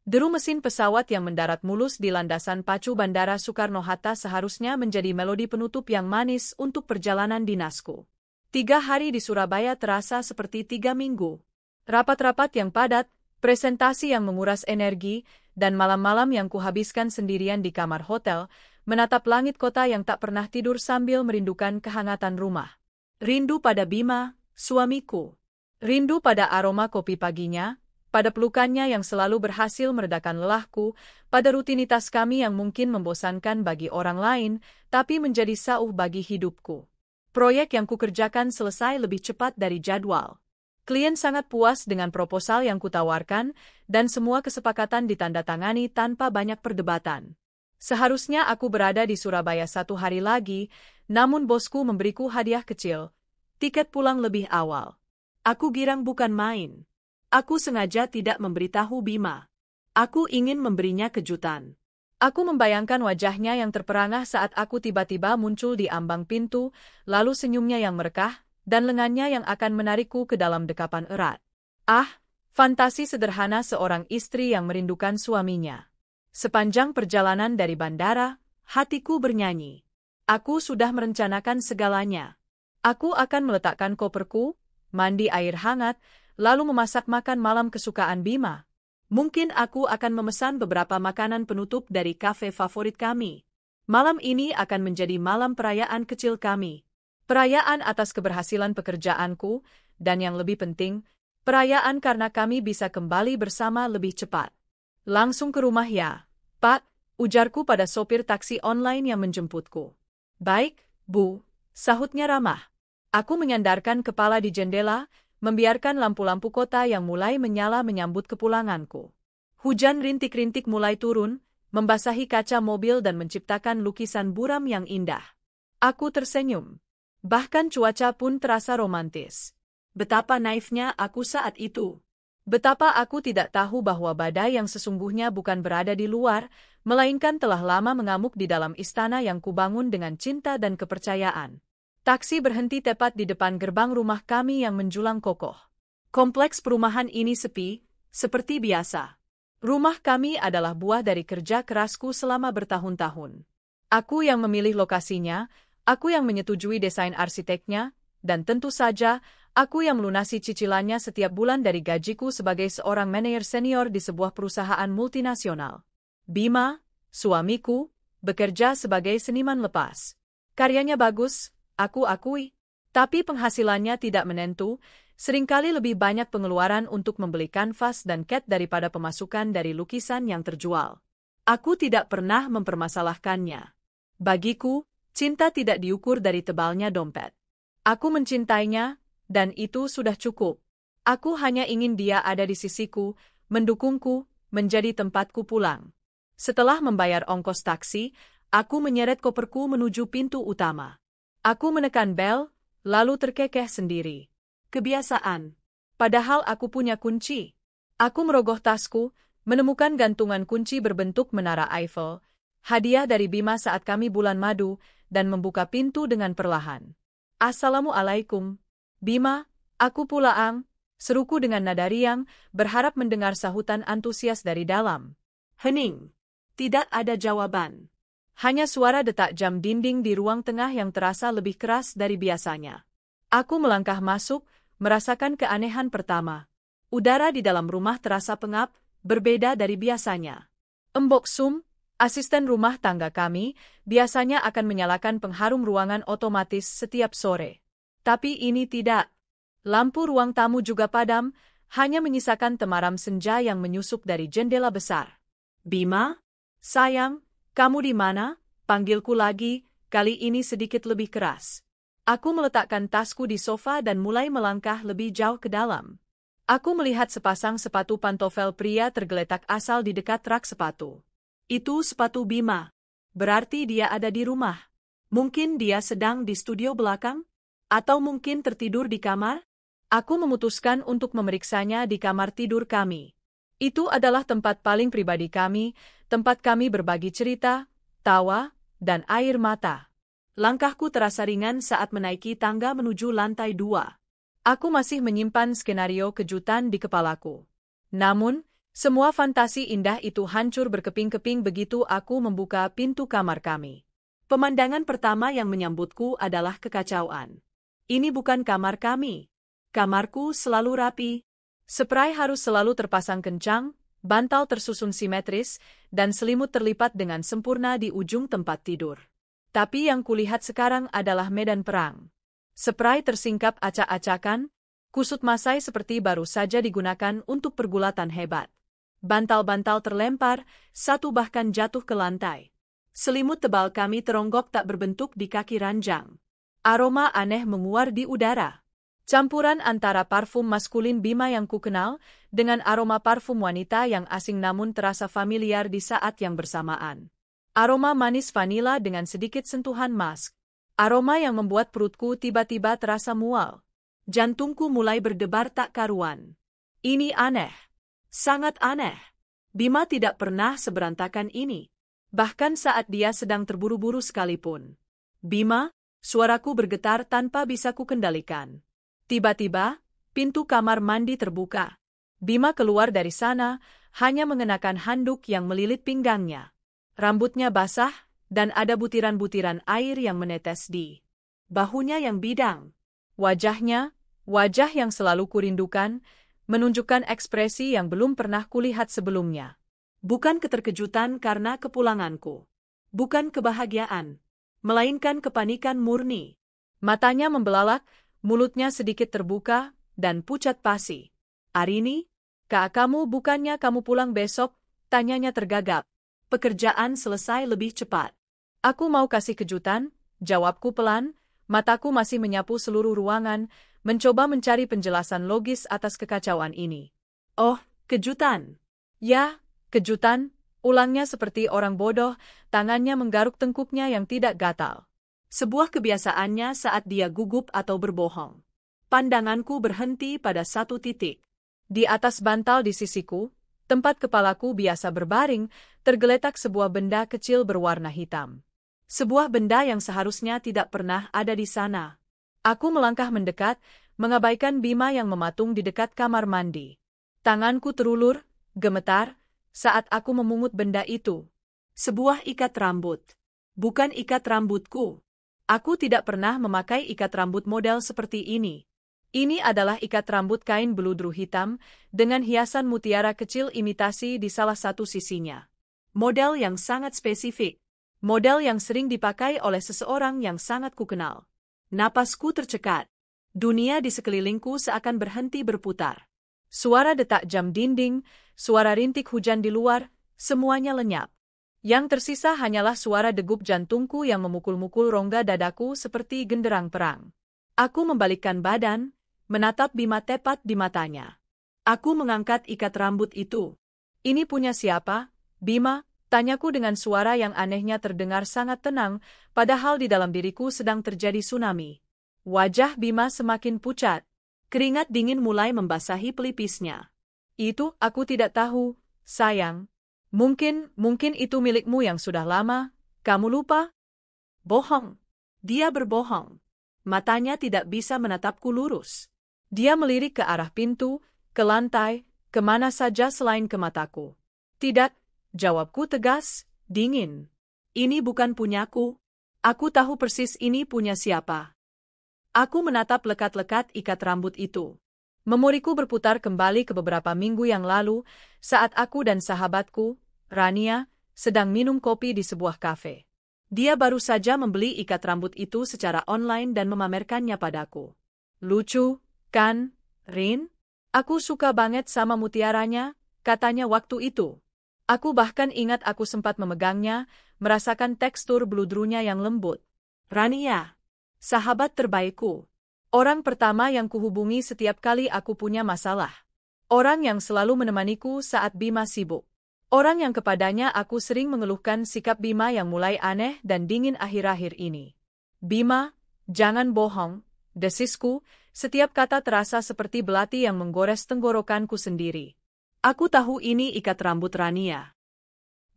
Deru mesin pesawat yang mendarat mulus di landasan pacu Bandara Soekarno-Hatta seharusnya menjadi melodi penutup yang manis untuk perjalanan dinasku. 3 hari di Surabaya terasa seperti 3 minggu. Rapat-rapat yang padat, presentasi yang menguras energi, dan malam-malam yang kuhabiskan sendirian di kamar hotel, menatap langit kota yang tak pernah tidur sambil merindukan kehangatan rumah. Rindu pada Bima, suamiku. Rindu pada aroma kopi paginya, pada pelukannya yang selalu berhasil meredakan lelahku, pada rutinitas kami yang mungkin membosankan bagi orang lain, tapi menjadi sauh bagi hidupku. Proyek yang kukerjakan selesai lebih cepat dari jadwal. Klien sangat puas dengan proposal yang kutawarkan, dan semua kesepakatan ditandatangani tanpa banyak perdebatan. Seharusnya aku berada di Surabaya 1 hari lagi, namun bosku memberiku hadiah kecil, tiket pulang lebih awal. Aku girang bukan main. Aku sengaja tidak memberitahu Bima. Aku ingin memberinya kejutan. Aku membayangkan wajahnya yang terperangah saat aku tiba-tiba muncul di ambang pintu, lalu senyumnya yang merekah, dan lengannya yang akan menarikku ke dalam dekapan erat. Ah, fantasi sederhana seorang istri yang merindukan suaminya. Sepanjang perjalanan dari bandara, hatiku bernyanyi. Aku sudah merencanakan segalanya. Aku akan meletakkan koperku, mandi air hangat, lalu memasak makan malam kesukaan Bima. Mungkin aku akan memesan beberapa makanan penutup dari kafe favorit kami. Malam ini akan menjadi malam perayaan kecil kami. Perayaan atas keberhasilan pekerjaanku, dan yang lebih penting, perayaan karena kami bisa kembali bersama lebih cepat. Langsung ke rumah ya, Pak, ujarku pada sopir taksi online yang menjemputku. Baik, Bu, sahutnya ramah. Aku menyandarkan kepala di jendela, membiarkan lampu-lampu kota yang mulai menyala menyambut kepulanganku. Hujan rintik-rintik mulai turun, membasahi kaca mobil dan menciptakan lukisan buram yang indah. Aku tersenyum. Bahkan cuaca pun terasa romantis. Betapa naifnya aku saat itu. Betapa aku tidak tahu bahwa badai yang sesungguhnya bukan berada di luar, melainkan telah lama mengamuk di dalam istana yang kubangun dengan cinta dan kepercayaan. Taksi berhenti tepat di depan gerbang rumah kami yang menjulang kokoh. Kompleks perumahan ini sepi, seperti biasa. Rumah kami adalah buah dari kerja kerasku selama bertahun-tahun. Aku yang memilih lokasinya, aku yang menyetujui desain arsiteknya, dan tentu saja, aku yang melunasi cicilannya setiap bulan dari gajiku sebagai seorang manajer senior di sebuah perusahaan multinasional. Bima, suamiku, bekerja sebagai seniman lepas. Karyanya bagus, aku akui, tapi penghasilannya tidak menentu, seringkali lebih banyak pengeluaran untuk membeli kanvas dan cat daripada pemasukan dari lukisan yang terjual. Aku tidak pernah mempermasalahkannya. Bagiku, cinta tidak diukur dari tebalnya dompet. Aku mencintainya, dan itu sudah cukup. Aku hanya ingin dia ada di sisiku, mendukungku, menjadi tempatku pulang. Setelah membayar ongkos taksi, aku menyeret koperku menuju pintu utama. Aku menekan bel, lalu terkekeh sendiri. Kebiasaan. Padahal aku punya kunci. Aku merogoh tasku, menemukan gantungan kunci berbentuk menara Eiffel, hadiah dari Bima saat kami bulan madu, dan membuka pintu dengan perlahan. Assalamualaikum. Bima, aku Pulaang, seruku dengan nada riang, berharap mendengar sahutan antusias dari dalam. Hening. Tidak ada jawaban. Hanya suara detak jam dinding di ruang tengah yang terasa lebih keras dari biasanya. Aku melangkah masuk, merasakan keanehan pertama. Udara di dalam rumah terasa pengap, berbeda dari biasanya. Embok Sum, asisten rumah tangga kami, biasanya akan menyalakan pengharum ruangan otomatis setiap sore. Tapi ini tidak. Lampu ruang tamu juga padam, hanya menyisakan temaram senja yang menyusup dari jendela besar. Bima? Sayang, kamu di mana? Panggilku lagi, kali ini sedikit lebih keras. Aku meletakkan tasku di sofa dan mulai melangkah lebih jauh ke dalam. Aku melihat sepasang sepatu pantofel pria tergeletak asal di dekat rak sepatu. Itu sepatu Bima. Berarti dia ada di rumah. Mungkin dia sedang di studio belakang? Atau mungkin tertidur di kamar? Aku memutuskan untuk memeriksanya di kamar tidur kami. Itu adalah tempat paling pribadi kami, tempat kami berbagi cerita, tawa, dan air mata. Langkahku terasa ringan saat menaiki tangga menuju lantai 2. Aku masih menyimpan skenario kejutan di kepalaku. Namun, Semua fantasi indah itu hancur berkeping-keping begitu aku membuka pintu kamar kami. Pemandangan pertama yang menyambutku adalah kekacauan. Ini bukan kamar kami. Kamarku selalu rapi. Spray harus selalu terpasang kencang, bantal tersusun simetris, dan selimut terlipat dengan sempurna di ujung tempat tidur. Tapi yang kulihat sekarang adalah medan perang. Spray tersingkap acak-acakan, kusut masai seperti baru saja digunakan untuk pergulatan hebat. Bantal-bantal terlempar, satu bahkan jatuh ke lantai. Selimut tebal kami teronggok tak berbentuk di kaki ranjang. Aroma aneh menguar di udara. Campuran antara parfum maskulin Bima yang kukenal dengan aroma parfum wanita yang asing namun terasa familiar di saat yang bersamaan. Aroma manis vanila dengan sedikit sentuhan musk. Aroma yang membuat perutku tiba-tiba terasa mual. Jantungku mulai berdebar tak karuan. Ini aneh. Sangat aneh. Bima tidak pernah seberantakan ini. Bahkan saat dia sedang terburu-buru sekalipun. Bima, suaraku bergetar tanpa bisa kukendalikan. Tiba-tiba, pintu kamar mandi terbuka. Bima keluar dari sana, hanya mengenakan handuk yang melilit pinggangnya. Rambutnya basah, dan ada butiran-butiran air yang menetes di bahunya yang bidang. Wajahnya, wajah yang selalu kurindukan, menunjukkan ekspresi yang belum pernah kulihat sebelumnya. Bukan keterkejutan karena kepulanganku. Bukan kebahagiaan. Melainkan kepanikan murni. Matanya membelalak, mulutnya sedikit terbuka, dan pucat pasi. Arini, kak kamu bukannya kamu pulang besok? Tanyanya tergagap. Pekerjaan selesai lebih cepat. Aku mau kasih kejutan, jawabku pelan, mataku masih menyapu seluruh ruangan, mencoba mencari penjelasan logis atas kekacauan ini. Oh, kejutan. Ya, kejutan, ulangnya seperti orang bodoh, tangannya menggaruk tengkuknya yang tidak gatal. Sebuah kebiasaannya saat dia gugup atau berbohong. Pandanganku berhenti pada satu titik. Di atas bantal di sisiku, tempat kepalaku biasa berbaring, tergeletak sebuah benda kecil berwarna hitam. Sebuah benda yang seharusnya tidak pernah ada di sana. Aku melangkah mendekat, mengabaikan Bima yang mematung di dekat kamar mandi. Tanganku terulur, gemetar, saat aku memungut benda itu. Sebuah ikat rambut. Bukan ikat rambutku. Aku tidak pernah memakai ikat rambut model seperti ini. Ini adalah ikat rambut kain beludru hitam, dengan hiasan mutiara kecil imitasi di salah satu sisinya. Model yang sangat spesifik. Model yang sering dipakai oleh seseorang yang sangat kukenal. Napasku tercekat. Dunia di sekelilingku seakan berhenti berputar. Suara detak jam dinding, suara rintik hujan di luar, semuanya lenyap. Yang tersisa hanyalah suara degup jantungku yang memukul-mukul rongga dadaku seperti genderang perang. Aku membalikkan badan, menatap Bima tepat di matanya. Aku mengangkat ikat rambut itu. Ini punya siapa, Bima? Tanyaku dengan suara yang anehnya terdengar sangat tenang, padahal di dalam diriku sedang terjadi tsunami. Wajah Bima semakin pucat. Keringat dingin mulai membasahi pelipisnya. Itu aku tidak tahu, sayang. Mungkin itu milikmu yang sudah lama. Kamu lupa? Bohong. Dia berbohong. Matanya tidak bisa menatapku lurus. Dia melirik ke arah pintu, ke lantai, kemana saja selain ke mataku. Tidak. Jawabku tegas, dingin. Ini bukan punyaku. Aku tahu persis ini punya siapa. Aku menatap lekat-lekat ikat rambut itu. Memoriku berputar kembali ke beberapa minggu yang lalu, saat aku dan sahabatku, Rania, sedang minum kopi di sebuah kafe. Dia baru saja membeli ikat rambut itu secara online dan memamerkannya padaku. Lucu, kan, Rin? Aku suka banget sama mutiaranya, katanya waktu itu. Aku bahkan ingat aku sempat memegangnya, merasakan tekstur beludrunya yang lembut. Rania, sahabat terbaikku. Orang pertama yang kuhubungi setiap kali aku punya masalah. Orang yang selalu menemaniku saat Bima sibuk. Orang yang kepadanya aku sering mengeluhkan sikap Bima yang mulai aneh dan dingin akhir-akhir ini. Bima, jangan bohong, desisku, setiap kata terasa seperti belati yang menggores tenggorokanku sendiri. Aku tahu ini ikat rambut Rania.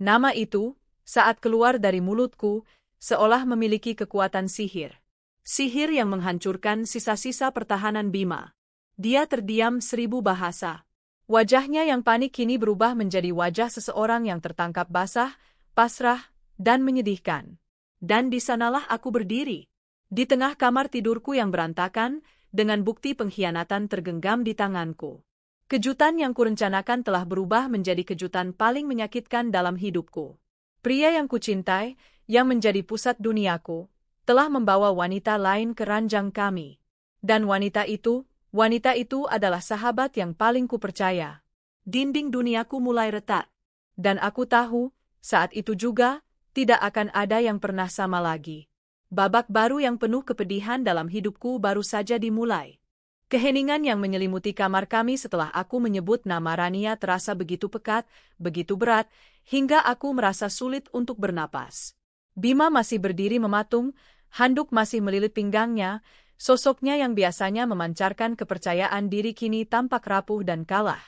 Nama itu, saat keluar dari mulutku, seolah memiliki kekuatan sihir. Sihir yang menghancurkan sisa-sisa pertahanan Bima. Dia terdiam 1000 bahasa. Wajahnya yang panik kini berubah menjadi wajah seseorang yang tertangkap basah, pasrah, dan menyedihkan. Dan di sanalah aku berdiri. Di tengah kamar tidurku yang berantakan, dengan bukti pengkhianatan tergenggam di tanganku. Kejutan yang kurencanakan telah berubah menjadi kejutan paling menyakitkan dalam hidupku. Pria yang kucintai, yang menjadi pusat duniaku, telah membawa wanita lain ke ranjang kami. Dan wanita itu adalah sahabat yang paling kupercaya. Dinding duniaku mulai retak. Dan aku tahu, saat itu juga, tidak akan ada yang pernah sama lagi. Babak baru yang penuh kepedihan dalam hidupku baru saja dimulai. Keheningan yang menyelimuti kamar kami setelah aku menyebut nama Rania terasa begitu pekat, begitu berat, hingga aku merasa sulit untuk bernapas. Bima masih berdiri mematung, handuk masih melilit pinggangnya, sosoknya yang biasanya memancarkan kepercayaan diri kini tampak rapuh dan kalah.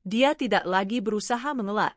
Dia tidak lagi berusaha mengelak.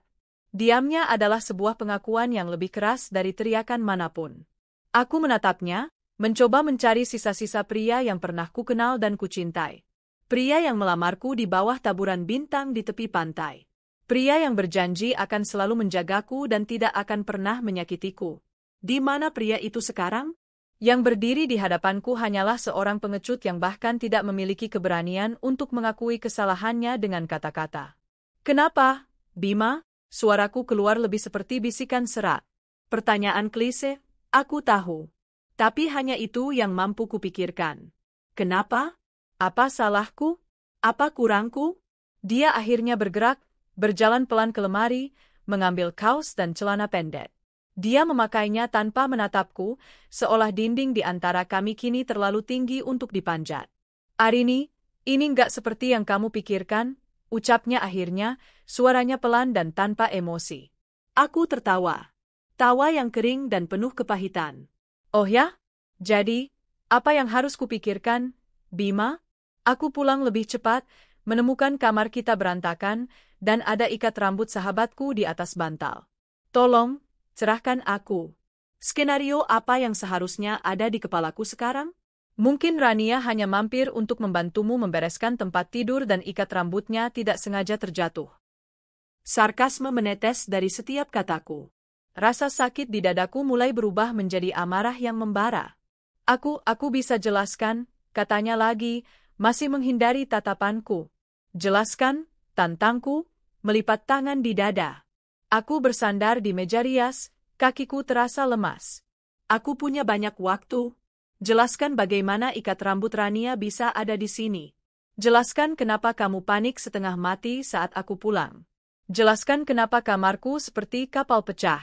Diamnya adalah sebuah pengakuan yang lebih keras dari teriakan manapun. Aku menatapnya, mencoba mencari sisa-sisa pria yang pernah kukenal dan kucintai. Pria yang melamarku di bawah taburan bintang di tepi pantai. Pria yang berjanji akan selalu menjagaku dan tidak akan pernah menyakitiku. Di mana pria itu sekarang? Yang berdiri di hadapanku hanyalah seorang pengecut yang bahkan tidak memiliki keberanian untuk mengakui kesalahannya dengan kata-kata. Kenapa, Bima? Suaraku keluar lebih seperti bisikan serak. Pertanyaan klise, aku tahu. Tapi hanya itu yang mampu kupikirkan. Kenapa? Apa salahku? Apa kurangku? Dia akhirnya bergerak, berjalan pelan ke lemari, mengambil kaos dan celana pendek. Dia memakainya tanpa menatapku, seolah dinding di antara kami kini terlalu tinggi untuk dipanjat. Arini, ini nggak seperti yang kamu pikirkan, ucapnya akhirnya, suaranya pelan dan tanpa emosi. Aku tertawa. Tawa yang kering dan penuh kepahitan. Oh ya? Jadi, apa yang harus kupikirkan, Bima? Aku pulang lebih cepat, menemukan kamar kita berantakan, dan ada ikat rambut sahabatku di atas bantal. Tolong, cerahkan aku. Skenario apa yang seharusnya ada di kepalaku sekarang? Mungkin Rania hanya mampir untuk membantumu membereskan tempat tidur dan ikat rambutnya tidak sengaja terjatuh. Sarkasme menetes dari setiap kataku. Rasa sakit di dadaku mulai berubah menjadi amarah yang membara. Aku bisa jelaskan, katanya lagi, masih menghindari tatapanku. Jelaskan, tantangku, melipat tangan di dada. Aku bersandar di meja rias, kakiku terasa lemas. Aku punya banyak waktu. Jelaskan bagaimana ikat rambut Rania bisa ada di sini. Jelaskan kenapa kamu panik setengah mati saat aku pulang. Jelaskan kenapa kamarku seperti kapal pecah.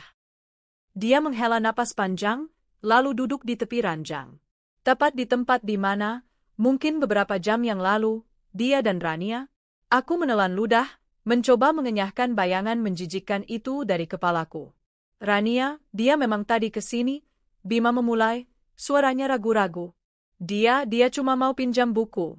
Dia menghela napas panjang, lalu duduk di tepi ranjang. Tepat di tempat di mana, mungkin beberapa jam yang lalu, dia dan Rania. Aku menelan ludah, mencoba mengenyahkan bayangan menjijikkan itu dari kepalaku. Rania, dia memang tadi ke sini, Bima memulai, suaranya ragu-ragu. Dia cuma mau pinjam buku.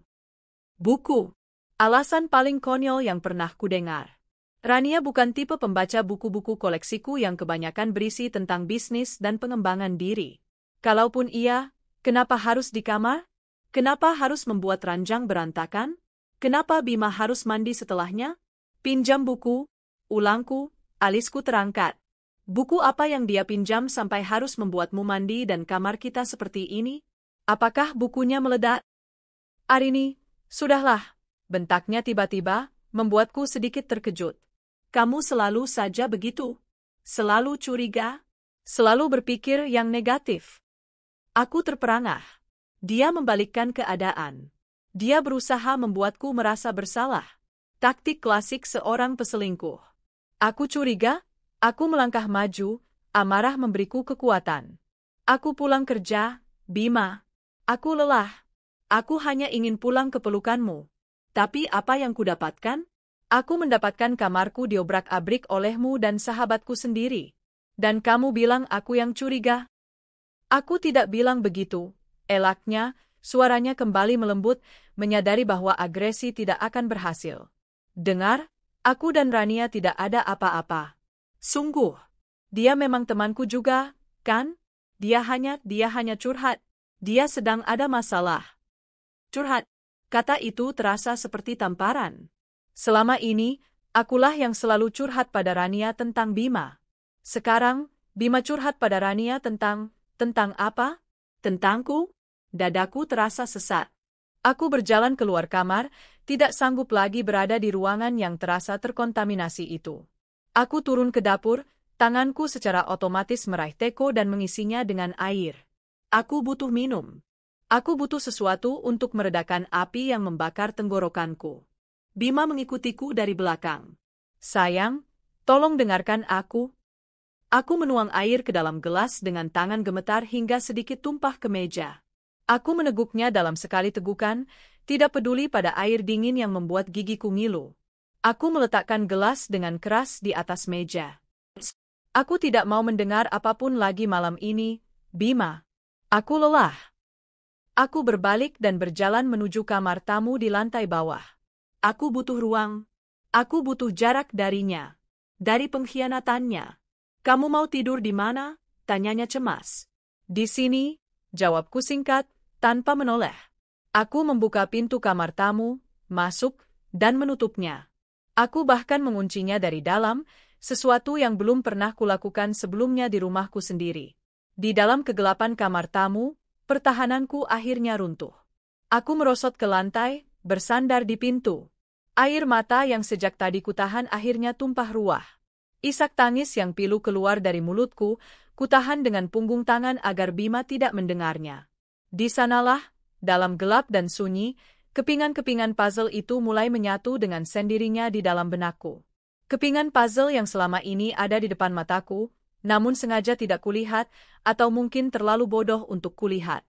Buku. Alasan paling konyol yang pernah kudengar. Rania bukan tipe pembaca buku-buku koleksiku yang kebanyakan berisi tentang bisnis dan pengembangan diri. Kalaupun iya, kenapa harus di kamar? Kenapa harus membuat ranjang berantakan? Kenapa Bima harus mandi setelahnya? Pinjam buku, ulangku, alisku terangkat. Buku apa yang dia pinjam sampai harus membuatmu mandi dan kamar kita seperti ini? Apakah bukunya meledak? Arini, sudahlah, bentaknya tiba-tiba, membuatku sedikit terkejut. Kamu selalu saja begitu. Selalu curiga. Selalu berpikir yang negatif. Aku terperangah. Dia membalikkan keadaan. Dia berusaha membuatku merasa bersalah. Taktik klasik seorang peselingkuh. Aku curiga, aku melangkah maju, amarah memberiku kekuatan. Aku pulang kerja, Bima. Aku lelah. Aku hanya ingin pulang ke pelukanmu. Tapi apa yang kudapatkan? Aku mendapatkan kamarku diobrak-abrik olehmu dan sahabatku sendiri. Dan kamu bilang aku yang curiga? Aku tidak bilang begitu. Elaknya, suaranya kembali melembut, menyadari bahwa agresi tidak akan berhasil. Dengar, aku dan Rania tidak ada apa-apa. Sungguh. Dia memang temanku juga, kan? Dia hanya curhat. Dia sedang ada masalah. Curhat. Kata itu terasa seperti tamparan. Selama ini, akulah yang selalu curhat pada Rania tentang Bima. Sekarang, Bima curhat pada Rania tentang apa? Tentangku? Dadaku terasa sesak. Aku berjalan keluar kamar, tidak sanggup lagi berada di ruangan yang terasa terkontaminasi itu. Aku turun ke dapur, tanganku secara otomatis meraih teko dan mengisinya dengan air. Aku butuh minum. Aku butuh sesuatu untuk meredakan api yang membakar tenggorokanku. Bima mengikutiku dari belakang. Sayang, tolong dengarkan aku. Aku menuang air ke dalam gelas dengan tangan gemetar hingga sedikit tumpah ke meja. Aku meneguknya dalam sekali tegukan, tidak peduli pada air dingin yang membuat gigiku ngilu. Aku meletakkan gelas dengan keras di atas meja. Aku tidak mau mendengar apapun lagi malam ini, Bima. Aku lelah. Aku berbalik dan berjalan menuju kamar tamu di lantai bawah. Aku butuh ruang. Aku butuh jarak darinya. Dari pengkhianatannya. Kamu mau tidur di mana? Tanyanya cemas. Di sini, jawabku singkat, tanpa menoleh. Aku membuka pintu kamar tamu, masuk, dan menutupnya. Aku bahkan menguncinya dari dalam, sesuatu yang belum pernah kulakukan sebelumnya di rumahku sendiri. Di dalam kegelapan kamar tamu, pertahananku akhirnya runtuh. Aku merosot ke lantai, bersandar di pintu. Air mata yang sejak tadi kutahan akhirnya tumpah ruah. Isak tangis yang pilu keluar dari mulutku, kutahan dengan punggung tangan agar Bima tidak mendengarnya. Di sanalah, dalam gelap dan sunyi, kepingan-kepingan puzzle itu mulai menyatu dengan sendirinya di dalam benakku. Kepingan puzzle yang selama ini ada di depan mataku, namun sengaja tidak kulihat, atau mungkin terlalu bodoh untuk kulihat.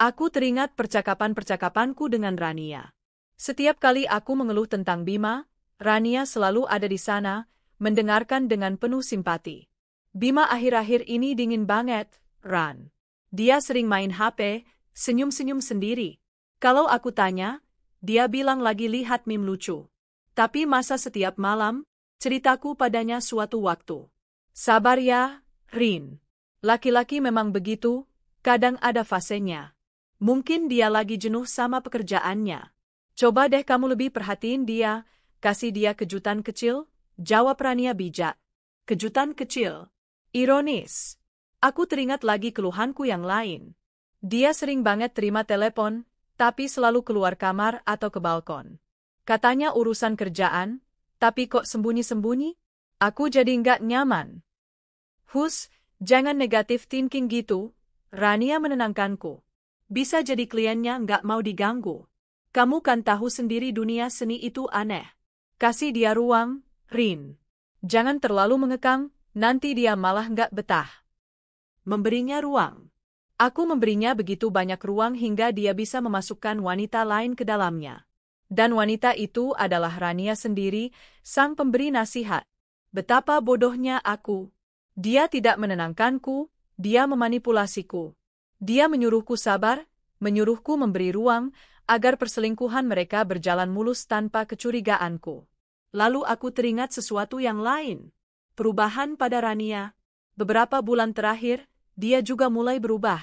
Aku teringat percakapan-percakapanku dengan Rania. Setiap kali aku mengeluh tentang Bima, Rania selalu ada di sana, mendengarkan dengan penuh simpati. Bima akhir-akhir ini dingin banget, Ran. Dia sering main HP, senyum-senyum sendiri. Kalau aku tanya, dia bilang lagi lihat meme lucu. Tapi masa setiap malam, ceritaku padanya suatu waktu. Sabar ya, Rin. Laki-laki memang begitu, kadang ada fasenya. Mungkin dia lagi jenuh sama pekerjaannya. Coba deh kamu lebih perhatiin dia, kasih dia kejutan kecil, jawab Rania bijak. Kejutan kecil. Ironis. Aku teringat lagi keluhanku yang lain. Dia sering banget terima telepon, tapi selalu keluar kamar atau ke balkon. Katanya urusan kerjaan, tapi kok sembunyi-sembunyi? Aku jadi nggak nyaman. Hus, jangan negatif thinking gitu, Rania menenangkanku. Bisa jadi kliennya nggak mau diganggu. Kamu kan tahu sendiri dunia seni itu aneh. Kasih dia ruang, Rin. Jangan terlalu mengekang, nanti dia malah nggak betah. Memberinya ruang. Aku memberinya begitu banyak ruang hingga dia bisa memasukkan wanita lain ke dalamnya. Dan wanita itu adalah Rania sendiri, sang pemberi nasihat. Betapa bodohnya aku. Dia tidak menenangkanku, dia memanipulasiku. Dia menyuruhku sabar, menyuruhku memberi ruang, agar perselingkuhan mereka berjalan mulus tanpa kecurigaanku. Lalu aku teringat sesuatu yang lain. Perubahan pada Rania. Beberapa bulan terakhir, dia juga mulai berubah.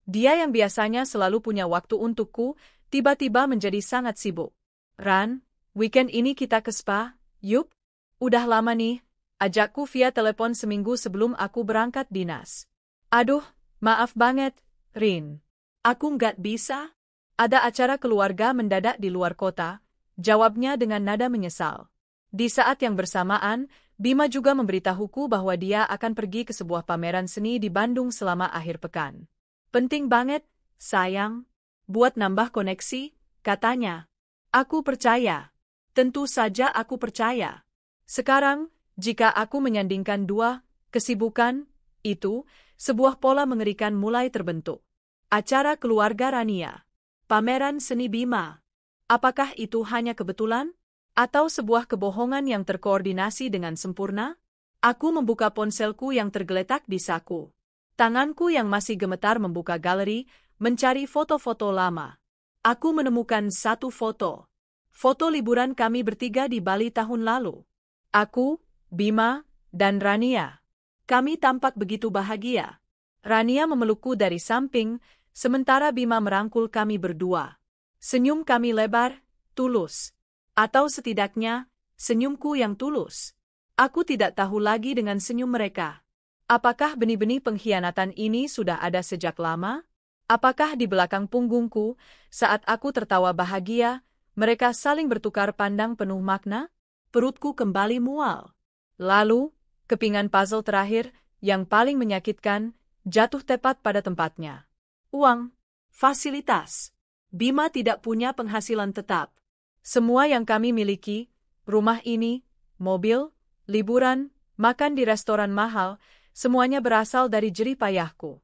Dia yang biasanya selalu punya waktu untukku, tiba-tiba menjadi sangat sibuk. Ran, weekend ini kita ke spa, yuk? Udah lama nih, ajakku via telepon seminggu sebelum aku berangkat dinas. Aduh, maaf banget, Rin. Aku nggak bisa. Ada acara keluarga mendadak di luar kota, jawabnya dengan nada menyesal. Di saat yang bersamaan, Bima juga memberitahuku bahwa dia akan pergi ke sebuah pameran seni di Bandung selama akhir pekan. Penting banget, sayang. Buat nambah koneksi, katanya. Aku percaya. Tentu saja aku percaya. Sekarang, jika aku menyandingkan dua kesibukan itu, sebuah pola mengerikan mulai terbentuk. Acara keluarga Rania. Pameran seni Bima. Apakah itu hanya kebetulan? Atau sebuah kebohongan yang terkoordinasi dengan sempurna? Aku membuka ponselku yang tergeletak di saku. Tanganku yang masih gemetar membuka galeri, mencari foto-foto lama. Aku menemukan satu foto. Foto liburan kami bertiga di Bali tahun lalu. Aku, Bima, dan Rania. Kami tampak begitu bahagia. Rania memelukku dari samping, sementara Bima merangkul kami berdua. Senyum kami lebar, tulus. Atau setidaknya, Senyumku yang tulus. Aku tidak tahu lagi dengan senyum mereka. Apakah benih-benih pengkhianatan ini sudah ada sejak lama? Apakah di belakang punggungku, saat aku tertawa bahagia, mereka saling bertukar pandang penuh makna? Perutku kembali mual. Lalu, kepingan puzzle terakhir, yang paling menyakitkan, jatuh tepat pada tempatnya. Uang. Fasilitas. Bima tidak punya penghasilan tetap. Semua yang kami miliki, rumah ini, mobil, liburan, makan di restoran mahal, semuanya berasal dari jerih payahku.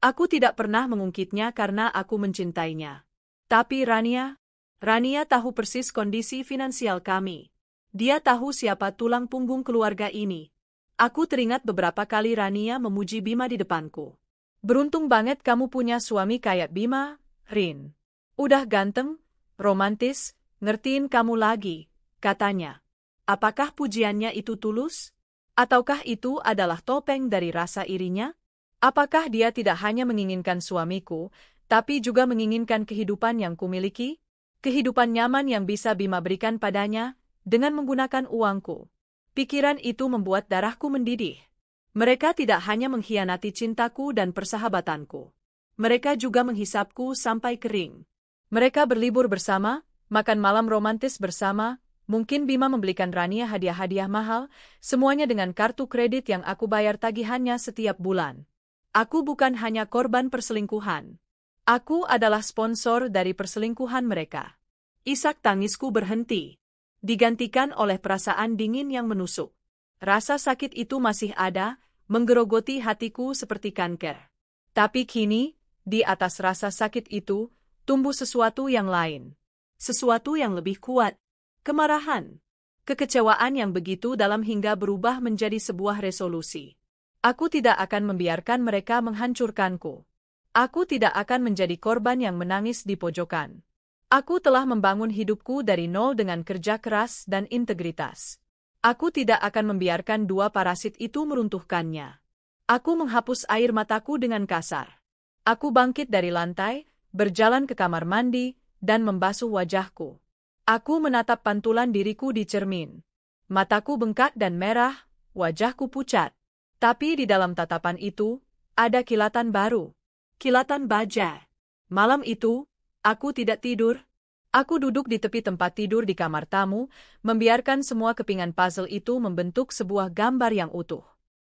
Aku tidak pernah mengungkitnya karena aku mencintainya. Tapi Rania tahu persis kondisi finansial kami. Dia tahu siapa tulang punggung keluarga ini. Aku teringat beberapa kali Rania memuji Bima di depanku. Beruntung banget kamu punya suami kayak Bima, Rin. Udah ganteng, romantis, ngertiin kamu lagi, katanya. Apakah pujiannya itu tulus? Ataukah itu adalah topeng dari rasa irinya? Apakah dia tidak hanya menginginkan suamiku, tapi juga menginginkan kehidupan yang kumiliki? Kehidupan nyaman yang bisa Bima berikan padanya, dengan menggunakan uangku. Pikiran itu membuat darahku mendidih. Mereka tidak hanya mengkhianati cintaku dan persahabatanku. Mereka juga menghisapku sampai kering. Mereka berlibur bersama, makan malam romantis bersama, mungkin Bima membelikan Rania hadiah-hadiah mahal, semuanya dengan kartu kredit yang aku bayar tagihannya setiap bulan. Aku bukan hanya korban perselingkuhan. Aku adalah sponsor dari perselingkuhan mereka. Isak tangisku berhenti, digantikan oleh perasaan dingin yang menusuk. Rasa sakit itu masih ada, menggerogoti hatiku seperti kanker. Tapi kini, di atas rasa sakit itu, tumbuh sesuatu yang lain. Sesuatu yang lebih kuat. Kemarahan. Kekecewaan yang begitu dalam hingga berubah menjadi sebuah resolusi. Aku tidak akan membiarkan mereka menghancurkanku. Aku tidak akan menjadi korban yang menangis di pojokan. Aku telah membangun hidupku dari nol dengan kerja keras dan integritas. Aku tidak akan membiarkan dua parasit itu meruntuhkannya. Aku menghapus air mataku dengan kasar. Aku bangkit dari lantai, berjalan ke kamar mandi, dan membasuh wajahku. Aku menatap pantulan diriku di cermin. Mataku bengkak dan merah, wajahku pucat. Tapi di dalam tatapan itu, ada kilatan baru. Kilatan baja. Malam itu, aku tidak tidur. Aku duduk di tepi tempat tidur di kamar tamu, membiarkan semua kepingan puzzle itu membentuk sebuah gambar yang utuh.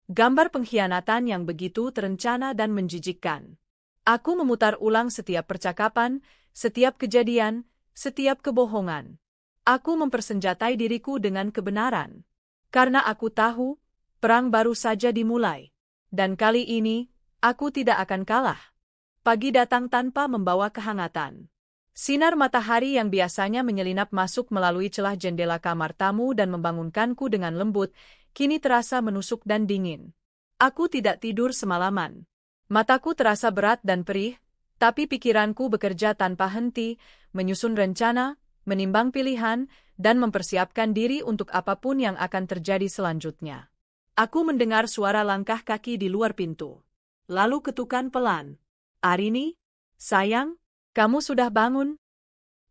Gambar pengkhianatan yang begitu terencana dan menjijikkan. Aku memutar ulang setiap percakapan, setiap kejadian, setiap kebohongan. Aku mempersenjatai diriku dengan kebenaran. Karena aku tahu, perang baru saja dimulai. Dan kali ini, aku tidak akan kalah. Pagi datang tanpa membawa kehangatan. Sinar matahari yang biasanya menyelinap masuk melalui celah jendela kamar tamu dan membangunkanku dengan lembut, kini terasa menusuk dan dingin. Aku tidak tidur semalaman. Mataku terasa berat dan perih, tapi pikiranku bekerja tanpa henti, menyusun rencana, menimbang pilihan, dan mempersiapkan diri untuk apapun yang akan terjadi selanjutnya. Aku mendengar suara langkah kaki di luar pintu. Lalu ketukan pelan. "Arini, sayang, kamu sudah bangun?"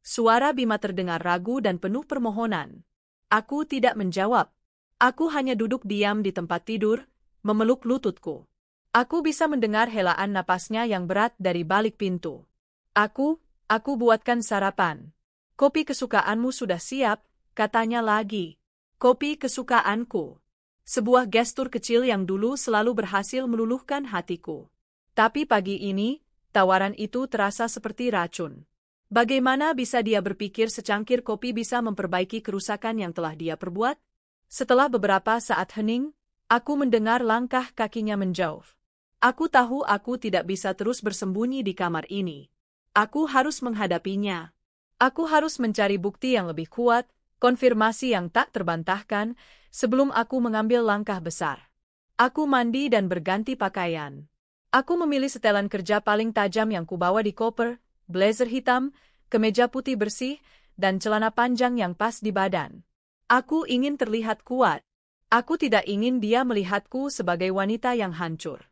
Suara Bima terdengar ragu dan penuh permohonan. Aku tidak menjawab. Aku hanya duduk diam di tempat tidur, memeluk lututku. Aku bisa mendengar helaan napasnya yang berat dari balik pintu. Aku buatkan sarapan. Kopi kesukaanmu sudah siap, katanya lagi. Kopi kesukaanku. Sebuah gestur kecil yang dulu selalu berhasil meluluhkan hatiku. Tapi pagi ini, tawaran itu terasa seperti racun. Bagaimana bisa dia berpikir secangkir kopi bisa memperbaiki kerusakan yang telah dia perbuat? Setelah beberapa saat hening, aku mendengar langkah kakinya menjauh. Aku tahu aku tidak bisa terus bersembunyi di kamar ini. Aku harus menghadapinya. Aku harus mencari bukti yang lebih kuat, konfirmasi yang tak terbantahkan, sebelum aku mengambil langkah besar. Aku mandi dan berganti pakaian. Aku memilih setelan kerja paling tajam yang kubawa di koper, blazer hitam, kemeja putih bersih, dan celana panjang yang pas di badan. Aku ingin terlihat kuat. Aku tidak ingin dia melihatku sebagai wanita yang hancur.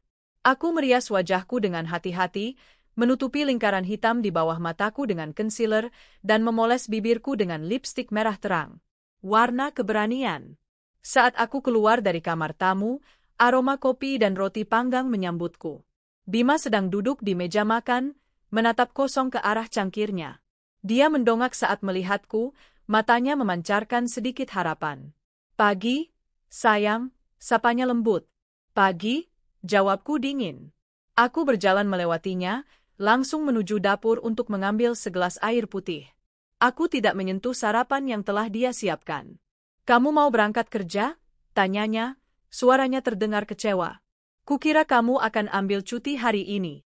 Aku merias wajahku dengan hati-hati, menutupi lingkaran hitam di bawah mataku dengan concealer, dan memoles bibirku dengan lipstik merah terang. warna keberanian. Saat aku keluar dari kamar tamu, aroma kopi dan roti panggang menyambutku. Bima sedang duduk di meja makan, menatap kosong ke arah cangkirnya. Dia mendongak saat melihatku, matanya memancarkan sedikit harapan. "Pagi, sayang," sapanya lembut. "Pagi," jawabku dingin. Aku berjalan melewatinya, langsung menuju dapur untuk mengambil segelas air putih. Aku tidak menyentuh sarapan yang telah dia siapkan. "Kamu mau berangkat kerja?" tanyanya, suaranya terdengar kecewa. "Kukira kamu akan ambil cuti hari ini."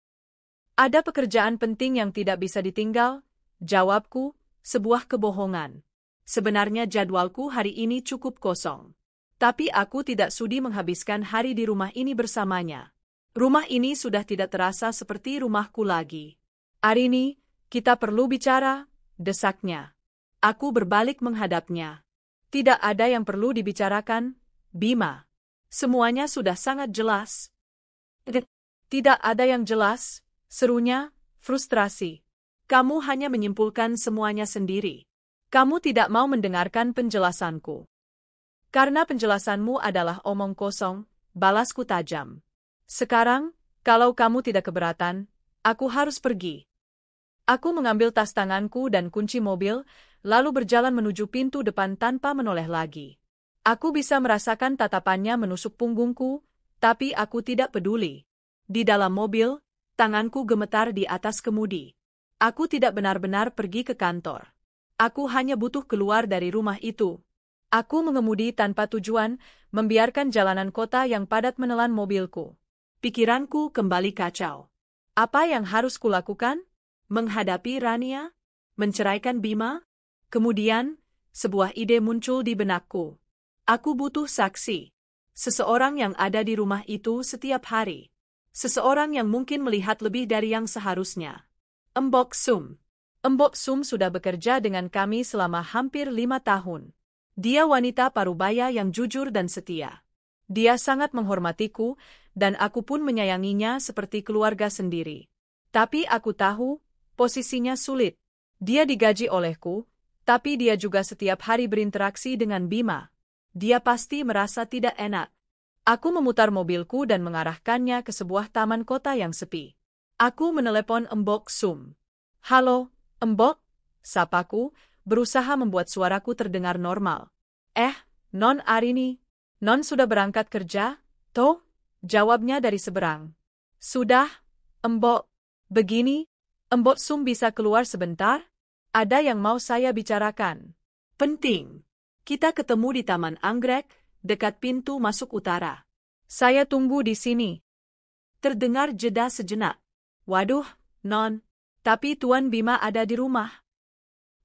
"Ada pekerjaan penting yang tidak bisa ditinggal," jawabku, sebuah kebohongan. Sebenarnya jadwalku hari ini cukup kosong. Tapi aku tidak sudi menghabiskan hari di rumah ini bersamanya. Rumah ini sudah tidak terasa seperti rumahku lagi. "Arini, kita perlu bicara," desaknya. Aku berbalik menghadapnya. "Tidak ada yang perlu dibicarakan, Bima. Semuanya sudah sangat jelas." "Tidak ada yang jelas," serunya, frustrasi. "Kamu hanya menyimpulkan semuanya sendiri. Kamu tidak mau mendengarkan penjelasanku." "Karena penjelasanmu adalah omong kosong," balasku tajam. "Sekarang, kalau kamu tidak keberatan, aku harus pergi." Aku mengambil tas tanganku dan kunci mobil, lalu berjalan menuju pintu depan tanpa menoleh lagi. Aku bisa merasakan tatapannya menusuk punggungku, tapi aku tidak peduli. Di dalam mobil, tanganku gemetar di atas kemudi. Aku tidak benar-benar pergi ke kantor. Aku hanya butuh keluar dari rumah itu. Aku mengemudi tanpa tujuan, membiarkan jalanan kota yang padat menelan mobilku. Pikiranku kembali kacau. Apa yang harus kulakukan? Menghadapi Rania? Menceraikan Bima? Kemudian, sebuah ide muncul di benakku. Aku butuh saksi. Seseorang yang ada di rumah itu setiap hari. Seseorang yang mungkin melihat lebih dari yang seharusnya. Mbok Sum. Mbok Sum sudah bekerja dengan kami selama hampir 5 tahun. Dia wanita parubaya yang jujur dan setia. Dia sangat menghormatiku, dan aku pun menyayanginya seperti keluarga sendiri. Tapi aku tahu, posisinya sulit. Dia digaji olehku, tapi dia juga setiap hari berinteraksi dengan Bima. Dia pasti merasa tidak enak. Aku memutar mobilku dan mengarahkannya ke sebuah taman kota yang sepi. Aku menelepon Mbok Sum. "Halo, Mbok," sapaku, berusaha membuat suaraku terdengar normal. Non Arini. Non sudah berangkat kerja, toh?" jawabnya dari seberang. "Sudah, Mbok. Begini, Mbok Sum bisa keluar sebentar? Ada yang mau saya bicarakan." "Penting. Kita ketemu di Taman Anggrek, dekat pintu masuk utara." "Saya tunggu di sini." Terdengar jeda sejenak. "Waduh, Non. Tapi Tuan Bima ada di rumah."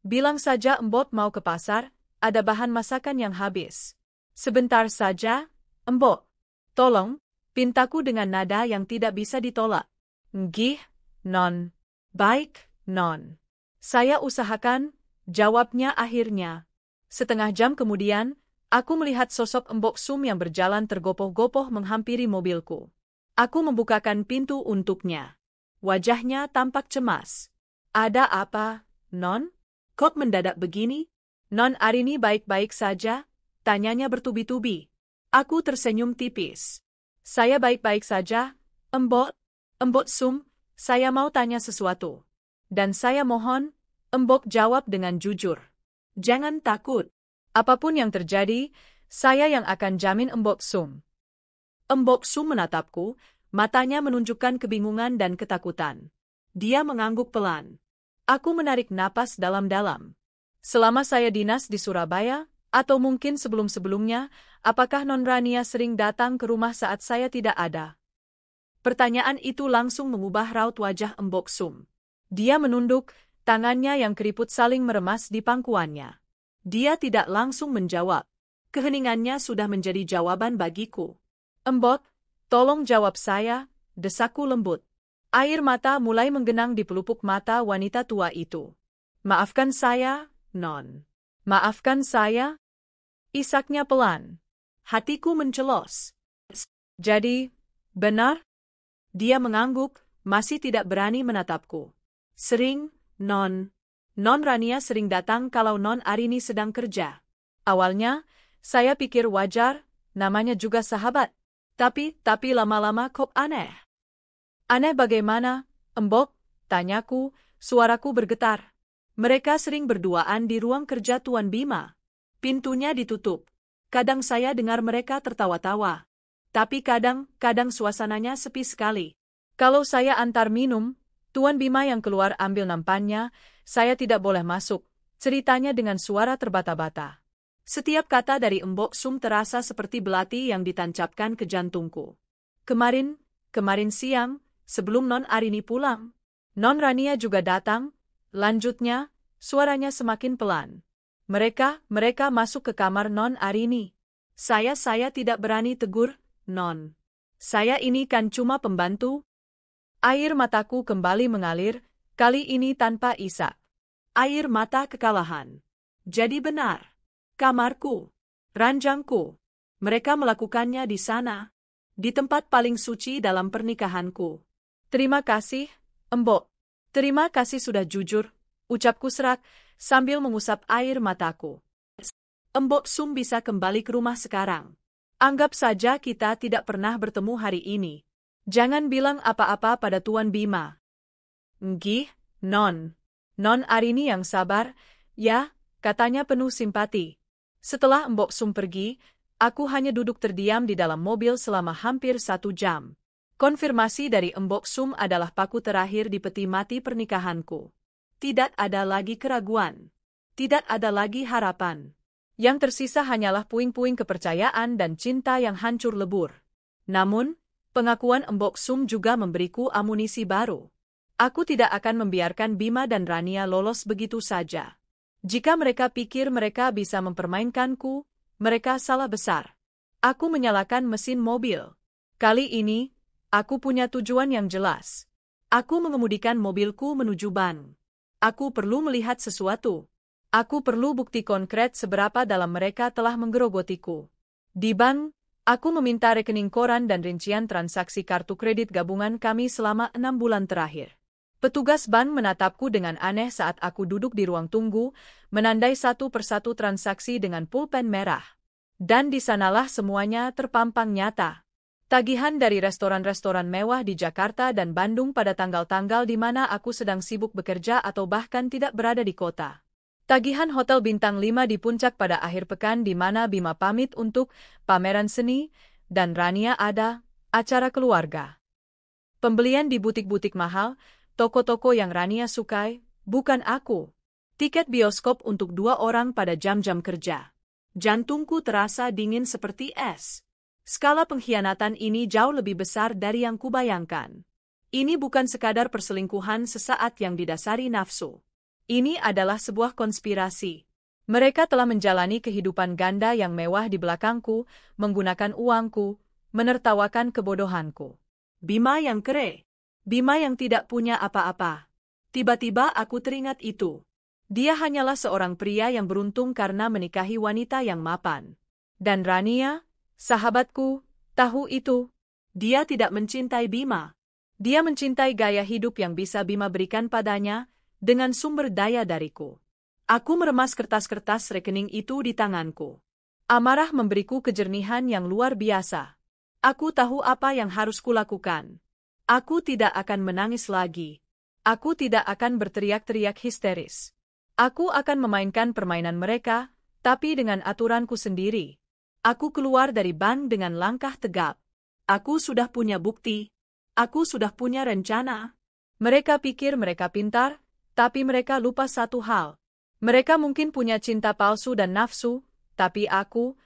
"Bilang saja Mbok mau ke pasar, ada bahan masakan yang habis." "Sebentar saja, Mbok. Tolong," pintaku dengan nada yang tidak bisa ditolak. "Nggih, Non." "Baik, Non. Saya usahakan," jawabnya akhirnya. Setengah jam kemudian, aku melihat sosok Mbok Sum yang berjalan tergopoh-gopoh menghampiri mobilku. Aku membukakan pintu untuknya. Wajahnya tampak cemas. "Ada apa, Non? Kok mendadak begini?" "Non Arini baik-baik saja?" tanyanya bertubi-tubi. Aku tersenyum tipis. "Saya baik-baik saja, Mbok." "Mbok Sum, saya mau tanya sesuatu. Dan saya mohon," Mbok jawab dengan jujur. "Jangan takut. Apapun yang terjadi, saya yang akan jamin Mbok Sum." Mbok Sum menatapku, matanya menunjukkan kebingungan dan ketakutan. Dia mengangguk pelan. Aku menarik napas dalam-dalam. "Selama saya dinas di Surabaya, atau mungkin sebelum-sebelumnya, apakah Non Rania sering datang ke rumah saat saya tidak ada?" Pertanyaan itu langsung mengubah raut wajah Mbok Sum. Dia menunduk, tangannya yang keriput saling meremas di pangkuannya. Dia tidak langsung menjawab. Keheningannya sudah menjadi jawaban bagiku. "Mbok, tolong jawab saya," desakku lembut. Air mata mulai menggenang di pelupuk mata wanita tua itu. "Maafkan saya, Non. Maafkan saya." Isaknya pelan. Hatiku mencelos. "Jadi, benar?" Dia mengangguk, masih tidak berani menatapku. "Sering, Non. Non Rania sering datang kalau Non Arini sedang kerja." Awalnya, saya pikir wajar, namanya juga sahabat. Tapi lama-lama kok aneh. Aneh bagaimana, Embok? Tanyaku, suaraku bergetar. Mereka sering berduaan di ruang kerja Tuan Bima. Pintunya ditutup. Kadang saya dengar mereka tertawa-tawa. Tapi kadang suasananya sepi sekali. Kalau saya antar minum, Tuan Bima yang keluar ambil nampannya, saya tidak boleh masuk, ceritanya dengan suara terbata-bata. Setiap kata dari Embok Sum terasa seperti belati yang ditancapkan ke jantungku. Kemarin siang, sebelum Non Arini pulang, Non Rania juga datang, lanjutnya, suaranya semakin pelan. Mereka masuk ke kamar Non Arini. Saya tidak berani tegur, Non. Saya ini kan cuma pembantu. Air mataku kembali mengalir, kali ini tanpa isak. Air mata kekalahan. Jadi benar. Kamarku. Ranjangku. Mereka melakukannya di sana. Di tempat paling suci dalam pernikahanku. Terima kasih, Embok. Terima kasih sudah jujur, ucapku serak, sambil mengusap air mataku. Embok Sum bisa kembali ke rumah sekarang. Anggap saja kita tidak pernah bertemu hari ini. Jangan bilang apa-apa pada Tuan Bima. Nggih, Non. Non Arini yang sabar, ya, katanya penuh simpati. Setelah Embok Sum pergi, aku hanya duduk terdiam di dalam mobil selama hampir 1 jam. Konfirmasi dari Embok Sum adalah paku terakhir di peti mati pernikahanku. Tidak ada lagi keraguan. Tidak ada lagi harapan. Yang tersisa hanyalah puing-puing kepercayaan dan cinta yang hancur lebur. Namun, pengakuan Embok Sum juga memberiku amunisi baru. Aku tidak akan membiarkan Bima dan Rania lolos begitu saja. Jika mereka pikir mereka bisa mempermainkanku, mereka salah besar. Aku menyalakan mesin mobil. Kali ini, aku punya tujuan yang jelas. Aku mengemudikan mobilku menuju bank. Aku perlu melihat sesuatu. Aku perlu bukti konkret seberapa dalam mereka telah menggerogotiku. Di bank, aku meminta rekening koran dan rincian transaksi kartu kredit gabungan kami selama 6 bulan terakhir. Petugas bank menatapku dengan aneh saat aku duduk di ruang tunggu, menandai satu persatu transaksi dengan pulpen merah. Dan di sanalah semuanya terpampang nyata. Tagihan dari restoran-restoran mewah di Jakarta dan Bandung pada tanggal-tanggal di mana aku sedang sibuk bekerja atau bahkan tidak berada di kota. Tagihan hotel bintang 5 di puncak pada akhir pekan di mana Bima pamit untuk pameran seni, dan Rania ada acara keluarga. Pembelian di butik-butik mahal, toko-toko yang Rania sukai, bukan aku. Tiket bioskop untuk 2 orang pada jam-jam kerja. Jantungku terasa dingin seperti es. Skala pengkhianatan ini jauh lebih besar dari yang kubayangkan. Ini bukan sekadar perselingkuhan sesaat yang didasari nafsu. Ini adalah sebuah konspirasi. Mereka telah menjalani kehidupan ganda yang mewah di belakangku, menggunakan uangku, menertawakan kebodohanku. Bima yang kere. Bima yang tidak punya apa-apa. Tiba-tiba aku teringat itu. Dia hanyalah seorang pria yang beruntung karena menikahi wanita yang mapan. Dan Rania, sahabatku, tahu itu. Dia tidak mencintai Bima. Dia mencintai gaya hidup yang bisa Bima berikan padanya, dengan sumber daya dariku. Aku meremas kertas-kertas rekening itu di tanganku. Amarah memberiku kejernihan yang luar biasa. Aku tahu apa yang harus kulakukan. Aku tidak akan menangis lagi. Aku tidak akan berteriak-teriak histeris. Aku akan memainkan permainan mereka, tapi dengan aturanku sendiri. Aku keluar dari bank dengan langkah tegap. Aku sudah punya bukti. Aku sudah punya rencana. Mereka pikir mereka pintar, tapi mereka lupa satu hal. Mereka mungkin punya cinta palsu dan nafsu, tapi aku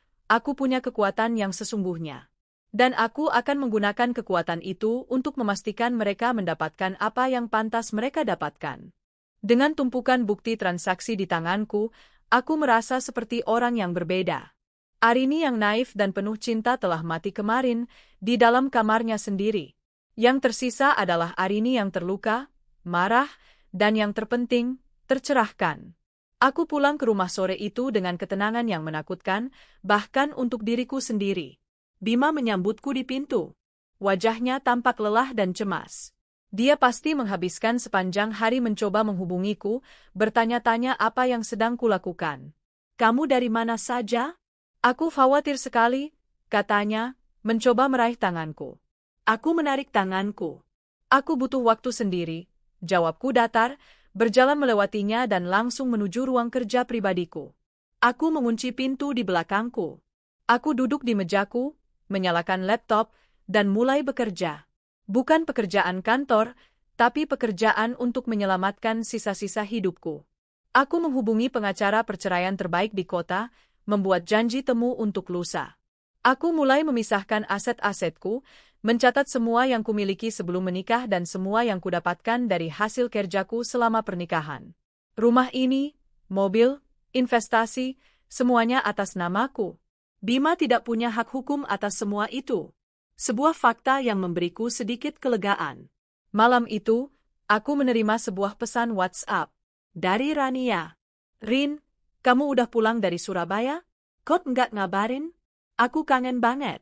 punya kekuatan yang sesungguhnya. Dan aku akan menggunakan kekuatan itu untuk memastikan mereka mendapatkan apa yang pantas mereka dapatkan. Dengan tumpukan bukti transaksi di tanganku, aku merasa seperti orang yang berbeda. Arini yang naif dan penuh cinta telah mati kemarin, di dalam kamarnya sendiri. Yang tersisa adalah Arini yang terluka, marah, dan yang terpenting, tercerahkan. Aku pulang ke rumah sore itu dengan ketenangan yang menakutkan, bahkan untuk diriku sendiri. Bima menyambutku di pintu. Wajahnya tampak lelah dan cemas. Dia pasti menghabiskan sepanjang hari mencoba menghubungiku, bertanya-tanya apa yang sedang kulakukan. Kamu dari mana saja? Aku khawatir sekali, katanya, mencoba meraih tanganku. Aku menarik tanganku. Aku butuh waktu sendiri, jawabku datar, berjalan melewatinya dan langsung menuju ruang kerja pribadiku. Aku mengunci pintu di belakangku. Aku duduk di mejaku, menyalakan laptop, dan mulai bekerja. Bukan pekerjaan kantor, tapi pekerjaan untuk menyelamatkan sisa-sisa hidupku. Aku menghubungi pengacara perceraian terbaik di kota, membuat janji temu untuk lusa. Aku mulai memisahkan aset-asetku, mencatat semua yang kumiliki sebelum menikah dan semua yang kudapatkan dari hasil kerjaku selama pernikahan. Rumah ini, mobil, investasi, semuanya atas namaku. Bima tidak punya hak hukum atas semua itu. Sebuah fakta yang memberiku sedikit kelegaan. Malam itu, aku menerima sebuah pesan WhatsApp dari Rania. Rin, kamu udah pulang dari Surabaya? Kok nggak ngabarin? Aku kangen banget.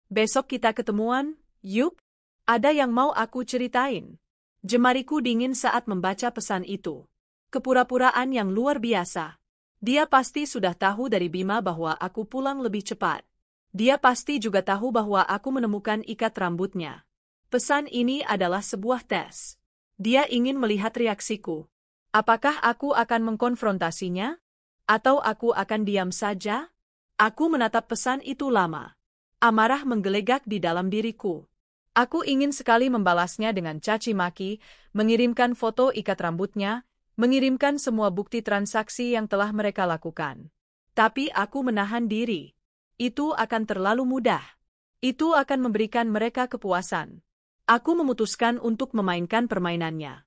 Besok kita ketemuan, yuk? Ada yang mau aku ceritain. Jemariku dingin saat membaca pesan itu. Kepura-puraan yang luar biasa. Dia pasti sudah tahu dari Bima bahwa aku pulang lebih cepat. Dia pasti juga tahu bahwa aku menemukan ikat rambutnya. Pesan ini adalah sebuah tes. Dia ingin melihat reaksiku. Apakah aku akan mengkonfrontasinya? Atau aku akan diam saja? Aku menatap pesan itu lama. Amarah menggelegak di dalam diriku. Aku ingin sekali membalasnya dengan caci maki, mengirimkan foto ikat rambutnya, mengirimkan semua bukti transaksi yang telah mereka lakukan. Tapi aku menahan diri. Itu akan terlalu mudah. Itu akan memberikan mereka kepuasan. Aku memutuskan untuk memainkan permainannya.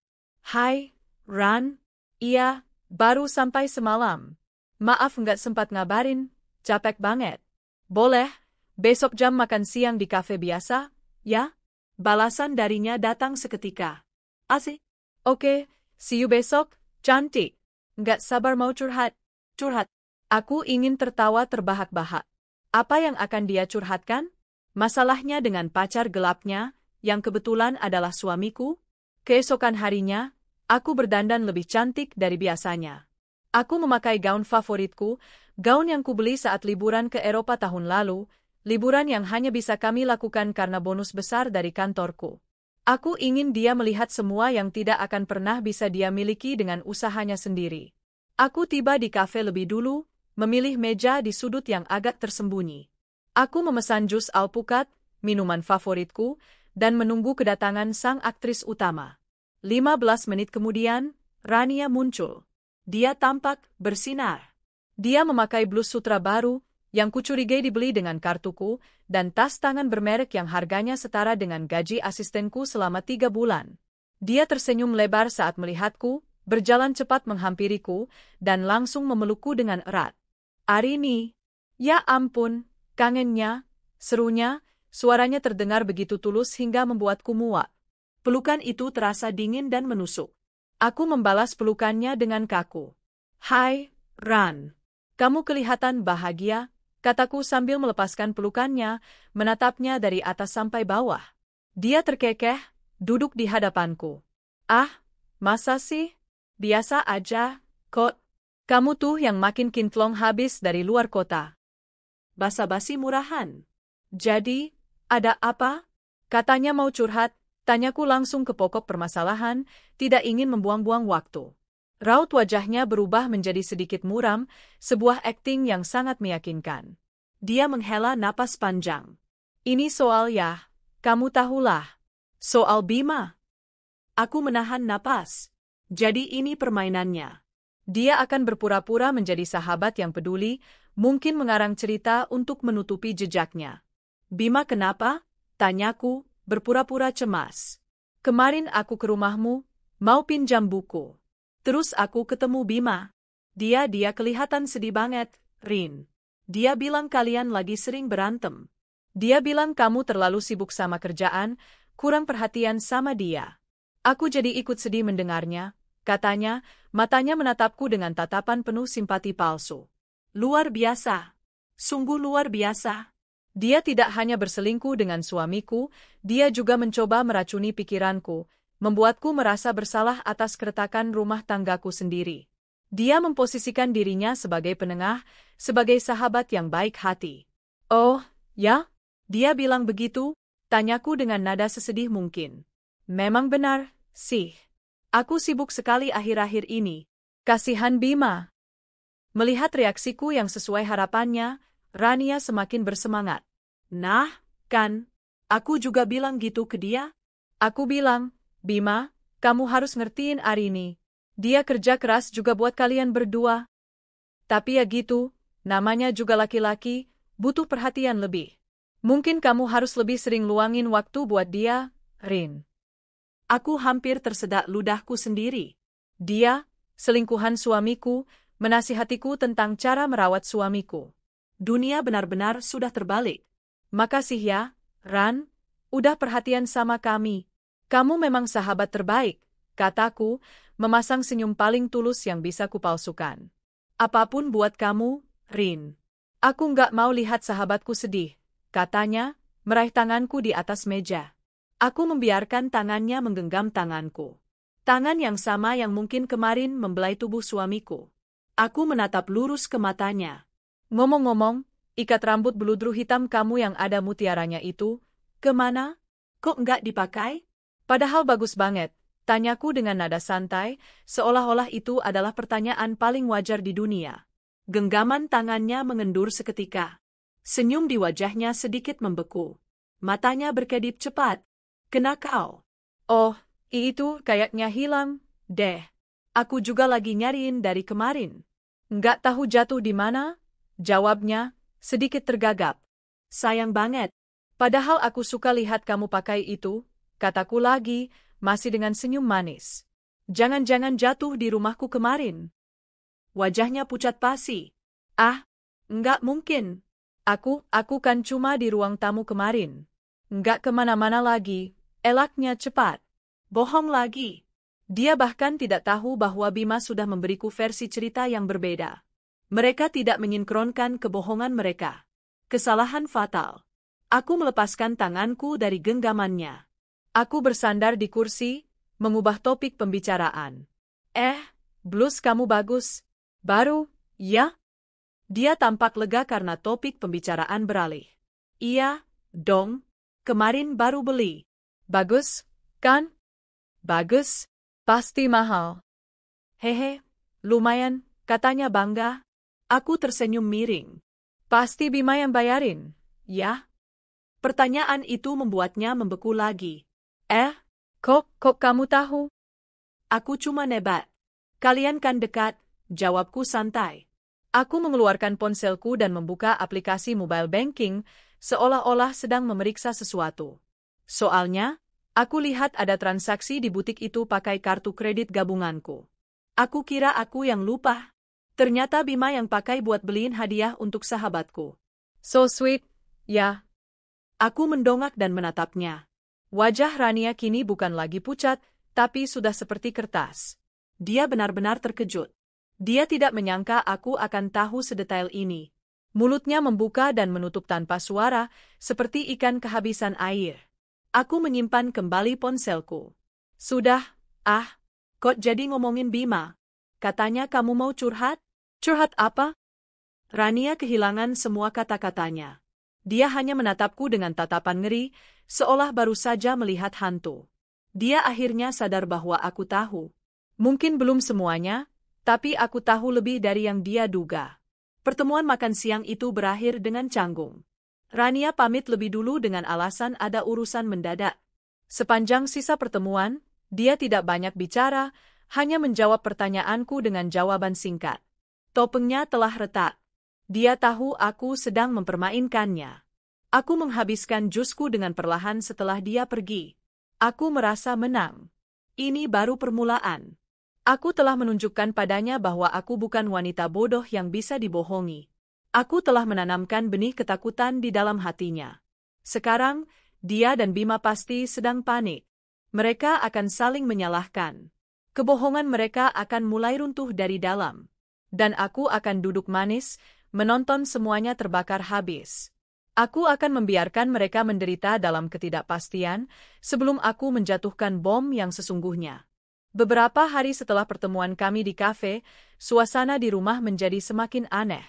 Hai, Ran. Iya, baru sampai semalam. Maaf nggak sempat ngabarin, capek banget. Boleh, besok jam makan siang di kafe biasa, ya? Balasan darinya datang seketika. Asik. Oke, see you besok, cantik. Nggak sabar mau curhat. Curhat. Aku ingin tertawa terbahak-bahak. Apa yang akan dia curhatkan? Masalahnya dengan pacar gelapnya, yang kebetulan adalah suamiku. Keesokan harinya, aku berdandan lebih cantik dari biasanya. Aku memakai gaun favoritku, gaun yang kubeli saat liburan ke Eropa tahun lalu, liburan yang hanya bisa kami lakukan karena bonus besar dari kantorku. Aku ingin dia melihat semua yang tidak akan pernah bisa dia miliki dengan usahanya sendiri. Aku tiba di kafe lebih dulu, memilih meja di sudut yang agak tersembunyi. Aku memesan jus alpukat, minuman favoritku, dan menunggu kedatangan sang aktris utama. 15 menit kemudian, Rania muncul. Dia tampak bersinar. Dia memakai blus sutra baru, yang kucurigai dibeli dengan kartuku, dan tas tangan bermerek yang harganya setara dengan gaji asistenku selama 3 bulan. Dia tersenyum lebar saat melihatku, berjalan cepat menghampiriku, dan langsung memelukku dengan erat. Arini, ya ampun, kangennya, serunya, suaranya terdengar begitu tulus hingga membuatku muak. Pelukan itu terasa dingin dan menusuk. Aku membalas pelukannya dengan kaku. Hai, Ran. Kamu kelihatan bahagia, kataku sambil melepaskan pelukannya, menatapnya dari atas sampai bawah. Dia terkekeh, duduk di hadapanku. Ah, masa sih? Biasa aja, kok. Kamu tuh yang makin kintlong habis dari luar kota. Basa-basi murahan. Jadi, ada apa? Katanya mau curhat, tanyaku langsung ke pokok permasalahan, tidak ingin membuang-buang waktu. Raut wajahnya berubah menjadi sedikit muram, sebuah akting yang sangat meyakinkan. Dia menghela napas panjang. Ini soal ya, kamu tahulah. Soal Bima. Aku menahan napas. Jadi ini permainannya. Dia akan berpura-pura menjadi sahabat yang peduli, mungkin mengarang cerita untuk menutupi jejaknya. Bima kenapa? Tanyaku, berpura-pura cemas. Kemarin aku ke rumahmu, mau pinjam buku. Terus aku ketemu Bima. Dia kelihatan sedih banget, Rin. Dia bilang kalian lagi sering berantem. Dia bilang kamu terlalu sibuk sama kerjaan, kurang perhatian sama dia. Aku jadi ikut sedih mendengarnya, katanya, matanya menatapku dengan tatapan penuh simpati palsu. Luar biasa. Sungguh luar biasa. Dia tidak hanya berselingkuh dengan suamiku, dia juga mencoba meracuni pikiranku, membuatku merasa bersalah atas keretakan rumah tanggaku sendiri. Dia memposisikan dirinya sebagai penengah, sebagai sahabat yang baik hati. Oh, ya? Dia bilang begitu? Tanyaku dengan nada sesedih mungkin. Memang benar, sih. Aku sibuk sekali akhir-akhir ini. Kasihan Bima. Melihat reaksiku yang sesuai harapannya, Rania semakin bersemangat. Nah, kan? Aku juga bilang gitu ke dia. Aku bilang, Bima, kamu harus ngertiin Arini. Dia kerja keras juga buat kalian berdua. Tapi ya gitu, namanya juga laki-laki, butuh perhatian lebih. Mungkin kamu harus lebih sering luangin waktu buat dia, Rin. Aku hampir tersedak ludahku sendiri. Dia, selingkuhan suamiku, menasihatiku tentang cara merawat suamiku. Dunia benar-benar sudah terbalik. Makasih ya, Ran, udah perhatian sama kami. Kamu memang sahabat terbaik, kataku, memasang senyum paling tulus yang bisa kupalsukan. Apapun buat kamu, Rin. Aku nggak mau lihat sahabatku sedih, katanya, meraih tanganku di atas meja. Aku membiarkan tangannya menggenggam tanganku. Tangan yang sama yang mungkin kemarin membelai tubuh suamiku. Aku menatap lurus ke matanya. Ngomong-ngomong, ikat rambut beludru hitam kamu yang ada mutiaranya itu, kemana? Kok nggak dipakai? Padahal bagus banget, tanyaku dengan nada santai, seolah-olah itu adalah pertanyaan paling wajar di dunia. Genggaman tangannya mengendur seketika. Senyum di wajahnya sedikit membeku. Matanya berkedip cepat. Kena kau? Oh, itu kayaknya hilang, deh. Aku juga lagi nyariin dari kemarin. Nggak tahu jatuh di mana? Jawabnya, sedikit tergagap. Sayang banget. Padahal aku suka lihat kamu pakai itu, kataku lagi, masih dengan senyum manis. Jangan-jangan jatuh di rumahku kemarin. Wajahnya pucat pasi. Ah, nggak mungkin. Aku kan cuma di ruang tamu kemarin. Nggak kemana-mana lagi, elaknya cepat. Bohong lagi. Dia bahkan tidak tahu bahwa Bima sudah memberiku versi cerita yang berbeda. Mereka tidak menyinkronkan kebohongan mereka. Kesalahan fatal. Aku melepaskan tanganku dari genggamannya. Aku bersandar di kursi, mengubah topik pembicaraan. Blus kamu bagus. Baru, ya? Dia tampak lega karena topik pembicaraan beralih. Iya, dong. Kemarin baru beli. Bagus, kan? Bagus. Pasti mahal. Hehe, lumayan, katanya bangga. Aku tersenyum miring. Pasti Bima yang bayarin, ya? Pertanyaan itu membuatnya membeku lagi. Kok kamu tahu? Aku cuma nebak. Kalian kan dekat, jawabku santai. Aku mengeluarkan ponselku dan membuka aplikasi mobile banking, seolah-olah sedang memeriksa sesuatu. Soalnya, aku lihat ada transaksi di butik itu pakai kartu kredit gabunganku. Aku kira aku yang lupa. Ternyata Bima yang pakai buat beliin hadiah untuk sahabatku. So sweet, ya. Aku mendongak dan menatapnya. Wajah Rania kini bukan lagi pucat, tapi sudah seperti kertas. Dia benar-benar terkejut. Dia tidak menyangka aku akan tahu sedetail ini. Mulutnya membuka dan menutup tanpa suara, seperti ikan kehabisan air. Aku menyimpan kembali ponselku. Sudah, kok jadi ngomongin Bima? Katanya kamu mau curhat? Curhat apa? Rania kehilangan semua kata-katanya. Dia hanya menatapku dengan tatapan ngeri, seolah baru saja melihat hantu. Dia akhirnya sadar bahwa aku tahu. Mungkin belum semuanya, tapi aku tahu lebih dari yang dia duga. Pertemuan makan siang itu berakhir dengan canggung. Rania pamit lebih dulu dengan alasan ada urusan mendadak. Sepanjang sisa pertemuan, dia tidak banyak bicara, hanya menjawab pertanyaanku dengan jawaban singkat. Topengnya telah retak. Dia tahu aku sedang mempermainkannya. Aku menghabiskan jusku dengan perlahan setelah dia pergi. Aku merasa menang. Ini baru permulaan. Aku telah menunjukkan padanya bahwa aku bukan wanita bodoh yang bisa dibohongi. Aku telah menanamkan benih ketakutan di dalam hatinya. Sekarang, dia dan Bima pasti sedang panik. Mereka akan saling menyalahkan. Kebohongan mereka akan mulai runtuh dari dalam. Dan aku akan duduk manis, menonton semuanya terbakar habis. Aku akan membiarkan mereka menderita dalam ketidakpastian, sebelum aku menjatuhkan bom yang sesungguhnya. Beberapa hari setelah pertemuan kami di kafe, suasana di rumah menjadi semakin aneh.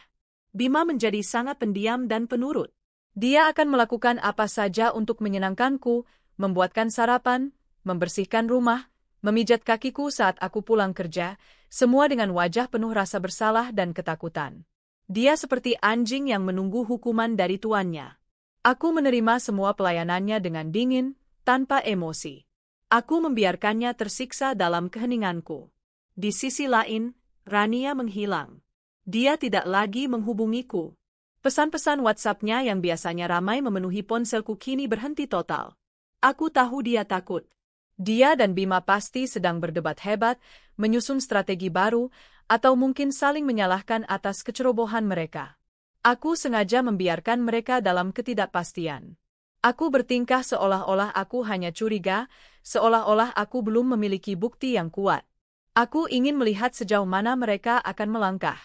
Bima menjadi sangat pendiam dan penurut. Dia akan melakukan apa saja untuk menyenangkanku, membuatkan sarapan, membersihkan rumah, memijat kakiku saat aku pulang kerja, semua dengan wajah penuh rasa bersalah dan ketakutan. Dia seperti anjing yang menunggu hukuman dari tuannya. Aku menerima semua pelayanannya dengan dingin, tanpa emosi. Aku membiarkannya tersiksa dalam keheninganku. Di sisi lain, Rania menghilang. Dia tidak lagi menghubungiku. Pesan-pesan WhatsApp-nya yang biasanya ramai memenuhi ponselku kini berhenti total. Aku tahu dia takut. Dia dan Bima pasti sedang berdebat hebat, menyusun strategi baru, atau mungkin saling menyalahkan atas kecerobohan mereka. Aku sengaja membiarkan mereka dalam ketidakpastian. Aku bertingkah seolah-olah aku hanya curiga, seolah-olah aku belum memiliki bukti yang kuat. Aku ingin melihat sejauh mana mereka akan melangkah.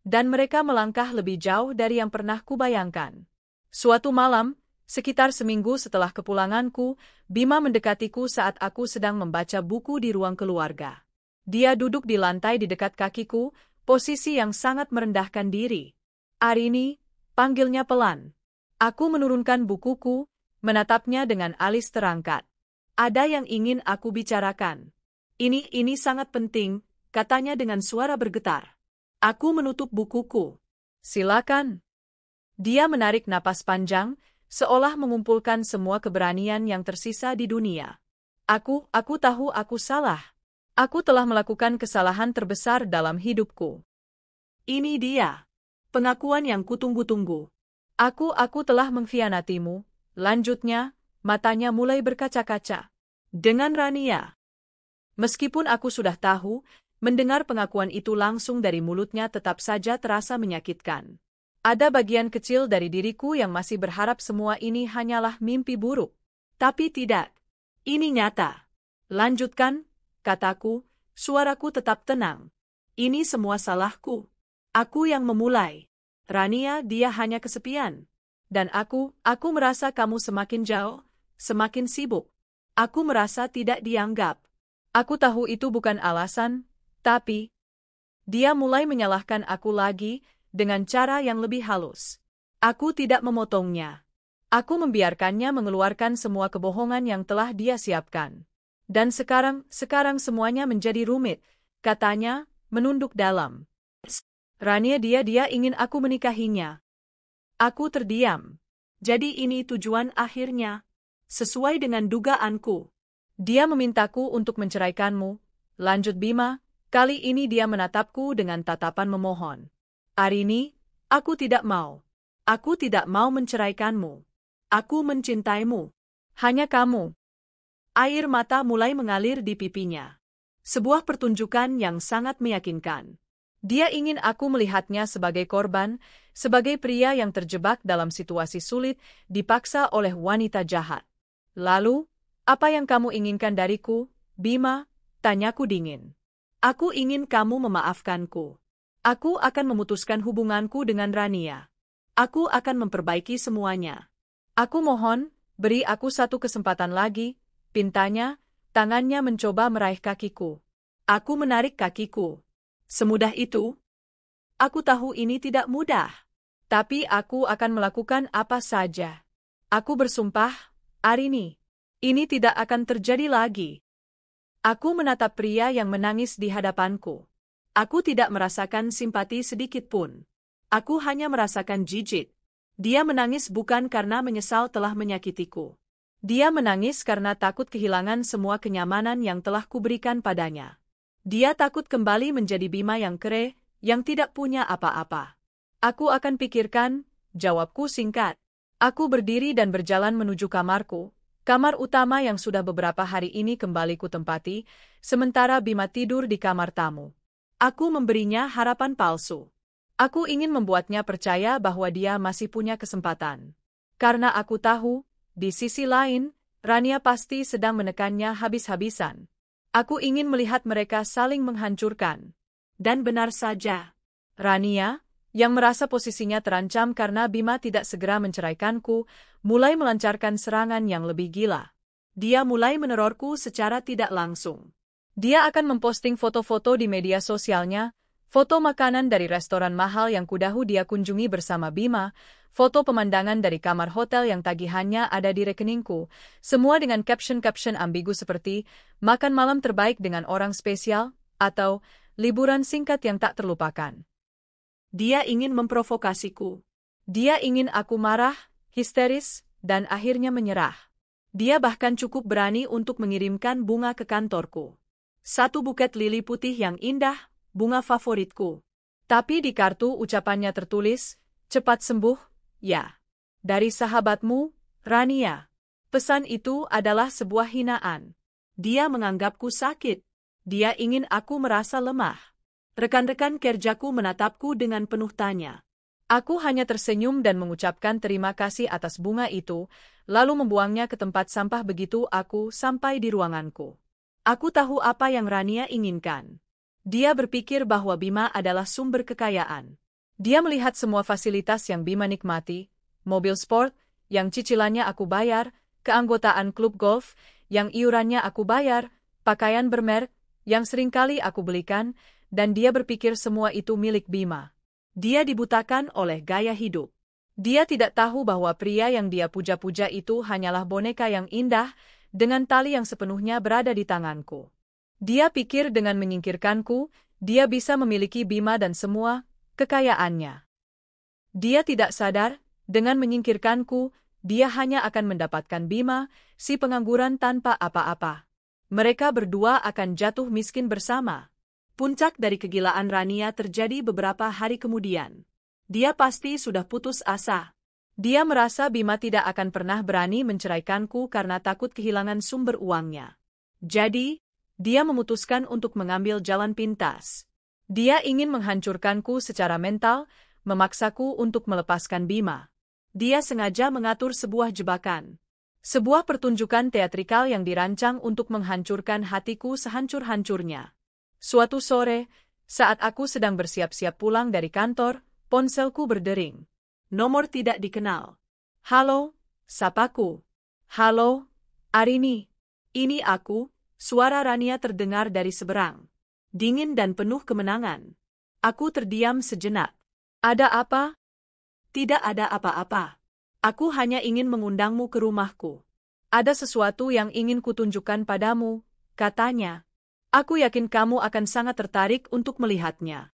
Dan mereka melangkah lebih jauh dari yang pernah kubayangkan. Suatu malam, sekitar seminggu setelah kepulanganku, Bima mendekatiku saat aku sedang membaca buku di ruang keluarga. Dia duduk di lantai di dekat kakiku, posisi yang sangat merendahkan diri. "Arini," panggilnya pelan. Aku menurunkan bukuku, menatapnya dengan alis terangkat. "Ada yang ingin aku bicarakan. Ini sangat penting," katanya dengan suara bergetar. Aku menutup bukuku. "Silakan." Dia menarik napas panjang, seolah mengumpulkan semua keberanian yang tersisa di dunia. Aku tahu aku salah. Aku telah melakukan kesalahan terbesar dalam hidupku. Ini dia. Pengakuan yang kutunggu-tunggu. Aku telah mengkhianatimu. Lanjutnya, matanya mulai berkaca-kaca. Dengan Rania. Meskipun aku sudah tahu, mendengar pengakuan itu langsung dari mulutnya tetap saja terasa menyakitkan. Ada bagian kecil dari diriku yang masih berharap semua ini hanyalah mimpi buruk. Tapi tidak. Ini nyata. "Lanjutkan," kataku, suaraku tetap tenang. "Ini semua salahku. Aku yang memulai. Rania, dia hanya kesepian. Dan aku merasa kamu semakin jauh, semakin sibuk. Aku merasa tidak dianggap. Aku tahu itu bukan alasan, tapi..." Dia mulai menyalahkan aku lagi, dengan cara yang lebih halus. Aku tidak memotongnya. Aku membiarkannya mengeluarkan semua kebohongan yang telah dia siapkan. "Dan sekarang semuanya menjadi rumit," katanya, menunduk dalam. "Rania, dia ingin aku menikahinya." Aku terdiam. Jadi ini tujuan akhirnya. Sesuai dengan dugaanku. "Dia memintaku untuk menceraikanmu," lanjut Bima. Kali ini dia menatapku dengan tatapan memohon. "Arini, aku tidak mau. Aku tidak mau menceraikanmu. Aku mencintaimu. Hanya kamu." Air mata mulai mengalir di pipinya. Sebuah pertunjukan yang sangat meyakinkan. Dia ingin aku melihatnya sebagai korban, sebagai pria yang terjebak dalam situasi sulit, dipaksa oleh wanita jahat. "Lalu, apa yang kamu inginkan dariku, Bima?" tanyaku dingin. "Aku ingin kamu memaafkanku. Aku akan memutuskan hubunganku dengan Rania. Aku akan memperbaiki semuanya. Aku mohon, beri aku satu kesempatan lagi," pintanya, tangannya mencoba meraih kakiku. Aku menarik kakiku. "Semudah itu?" Aku tahu ini tidak mudah. Tapi aku akan melakukan apa saja. Aku bersumpah, Arini, ini tidak akan terjadi lagi. Aku menatap pria yang menangis di hadapanku. Aku tidak merasakan simpati sedikit pun. Aku hanya merasakan jijik. Dia menangis bukan karena menyesal telah menyakitiku. Dia menangis karena takut kehilangan semua kenyamanan yang telah kuberikan padanya. Dia takut kembali menjadi Bima yang kere, yang tidak punya apa-apa. "Aku akan pikirkan," jawabku singkat. Aku berdiri dan berjalan menuju kamarku, kamar utama yang sudah beberapa hari ini kembali kutempati, sementara Bima tidur di kamar tamu. Aku memberinya harapan palsu. Aku ingin membuatnya percaya bahwa dia masih punya kesempatan. Karena aku tahu, di sisi lain, Rania pasti sedang menekannya habis-habisan. Aku ingin melihat mereka saling menghancurkan. Dan benar saja. Rania, yang merasa posisinya terancam karena Bima tidak segera menceraikanku, mulai melancarkan serangan yang lebih gila. Dia mulai menerorku secara tidak langsung. Dia akan memposting foto-foto di media sosialnya, foto makanan dari restoran mahal yang kudahu dia kunjungi bersama Bima, foto pemandangan dari kamar hotel yang tagihannya ada di rekeningku, semua dengan caption-caption ambigu seperti makan malam terbaik dengan orang spesial, atau liburan singkat yang tak terlupakan. Dia ingin memprovokasiku. Dia ingin aku marah, histeris, dan akhirnya menyerah. Dia bahkan cukup berani untuk mengirimkan bunga ke kantorku. 1 buket lili putih yang indah, bunga favoritku. Tapi di kartu ucapannya tertulis, cepat sembuh, ya. Dari sahabatmu, Rania. Pesan itu adalah sebuah hinaan. Dia menganggapku sakit. Dia ingin aku merasa lemah. Rekan-rekan kerjaku menatapku dengan penuh tanya. Aku hanya tersenyum dan mengucapkan terima kasih atas bunga itu, lalu membuangnya ke tempat sampah begitu aku sampai di ruanganku. Aku tahu apa yang Rania inginkan. Dia berpikir bahwa Bima adalah sumber kekayaan. Dia melihat semua fasilitas yang Bima nikmati, mobil sport, yang cicilannya aku bayar, keanggotaan klub golf, yang iurannya aku bayar, pakaian bermerek, yang seringkali aku belikan, dan dia berpikir semua itu milik Bima. Dia dibutakan oleh gaya hidup. Dia tidak tahu bahwa pria yang dia puja-puja itu hanyalah boneka yang indah, dengan tali yang sepenuhnya berada di tanganku. Dia pikir dengan menyingkirkanku, dia bisa memiliki Bima dan semua kekayaannya. Dia tidak sadar, dengan menyingkirkanku, dia hanya akan mendapatkan Bima, si pengangguran tanpa apa-apa. Mereka berdua akan jatuh miskin bersama. Puncak dari kegilaan Rania terjadi beberapa hari kemudian. Dia pasti sudah putus asa. Dia merasa Bima tidak akan pernah berani menceraikanku karena takut kehilangan sumber uangnya. Jadi, dia memutuskan untuk mengambil jalan pintas. Dia ingin menghancurkanku secara mental, memaksaku untuk melepaskan Bima. Dia sengaja mengatur sebuah jebakan. Sebuah pertunjukan teatrikal yang dirancang untuk menghancurkan hatiku sehancur-hancurnya. Suatu sore, saat aku sedang bersiap-siap pulang dari kantor, ponselku berdering. Nomor tidak dikenal. Halo, sapaku. Halo, Arini. Ini aku, suara Rania terdengar dari seberang. Dingin dan penuh kemenangan. Aku terdiam sejenak. Ada apa? Tidak ada apa-apa. Aku hanya ingin mengundangmu ke rumahku. Ada sesuatu yang ingin kutunjukkan padamu, katanya. Aku yakin kamu akan sangat tertarik untuk melihatnya.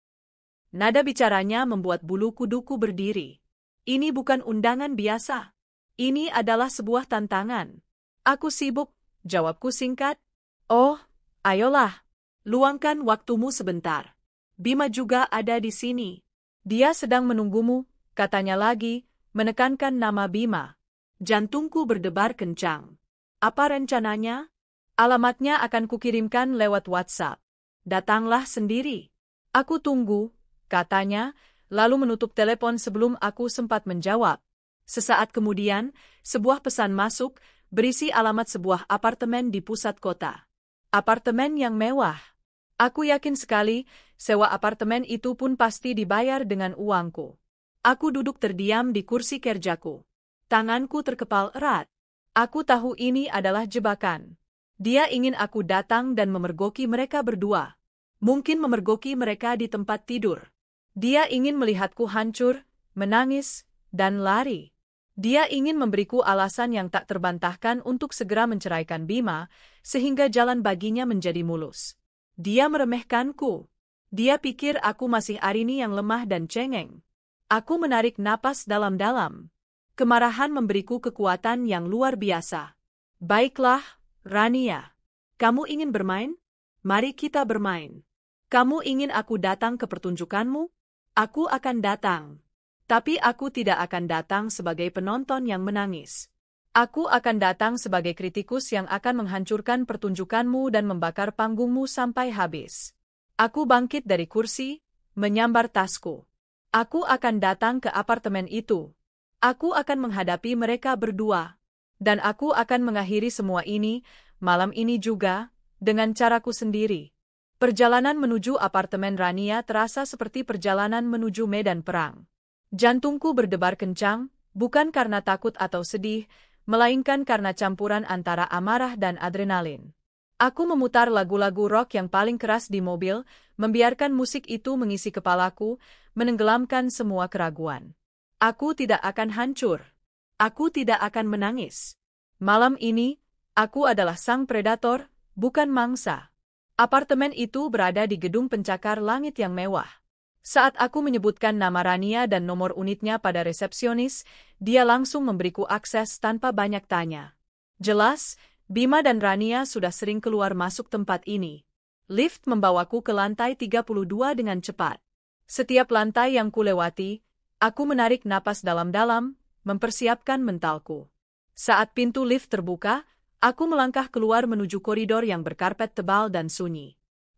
Nada bicaranya membuat bulu kuduku berdiri. Ini bukan undangan biasa. Ini adalah sebuah tantangan. Aku sibuk, jawabku singkat. Oh, ayolah. Luangkan waktumu sebentar. Bima juga ada di sini. Dia sedang menunggumu, katanya lagi, menekankan nama Bima. Jantungku berdebar kencang. Apa rencananya? Alamatnya akan kukirimkan lewat WhatsApp. Datanglah sendiri. Aku tunggu, katanya, lalu menutup telepon sebelum aku sempat menjawab. Sesaat kemudian, sebuah pesan masuk, berisi alamat sebuah apartemen di pusat kota. Apartemen yang mewah. Aku yakin sekali, sewa apartemen itu pun pasti dibayar dengan uangku. Aku duduk terdiam di kursi kerjaku. Tanganku terkepal erat. Aku tahu ini adalah jebakan. Dia ingin aku datang dan memergoki mereka berdua. Mungkin memergoki mereka di tempat tidur. Dia ingin melihatku hancur, menangis, dan lari. Dia ingin memberiku alasan yang tak terbantahkan untuk segera menceraikan Bima, sehingga jalan baginya menjadi mulus. Dia meremehkanku. Dia pikir aku masih Arini yang lemah dan cengeng. Aku menarik napas dalam-dalam. Kemarahan memberiku kekuatan yang luar biasa. Baiklah, Rania. Kamu ingin bermain? Mari kita bermain. Kamu ingin aku datang ke pertunjukanmu? Aku akan datang. Tapi aku tidak akan datang sebagai penonton yang menangis. Aku akan datang sebagai kritikus yang akan menghancurkan pertunjukanmu dan membakar panggungmu sampai habis. Aku bangkit dari kursi, menyambar tasku. Aku akan datang ke apartemen itu. Aku akan menghadapi mereka berdua. Dan aku akan mengakhiri semua ini, malam ini juga, dengan caraku sendiri. Perjalanan menuju apartemen Rania terasa seperti perjalanan menuju medan perang. Jantungku berdebar kencang, bukan karena takut atau sedih, melainkan karena campuran antara amarah dan adrenalin. Aku memutar lagu-lagu rock yang paling keras di mobil, membiarkan musik itu mengisi kepalaku, menenggelamkan semua keraguan. Aku tidak akan hancur. Aku tidak akan menangis. Malam ini, aku adalah sang predator, bukan mangsa. Apartemen itu berada di gedung pencakar langit yang mewah. Saat aku menyebutkan nama Rania dan nomor unitnya pada resepsionis, dia langsung memberiku akses tanpa banyak tanya. Jelas, Bima dan Rania sudah sering keluar masuk tempat ini. Lift membawaku ke lantai 32 dengan cepat. Setiap lantai yang kulewati, aku menarik napas dalam-dalam, mempersiapkan mentalku. Saat pintu lift terbuka, aku melangkah keluar menuju koridor yang berkarpet tebal dan sunyi.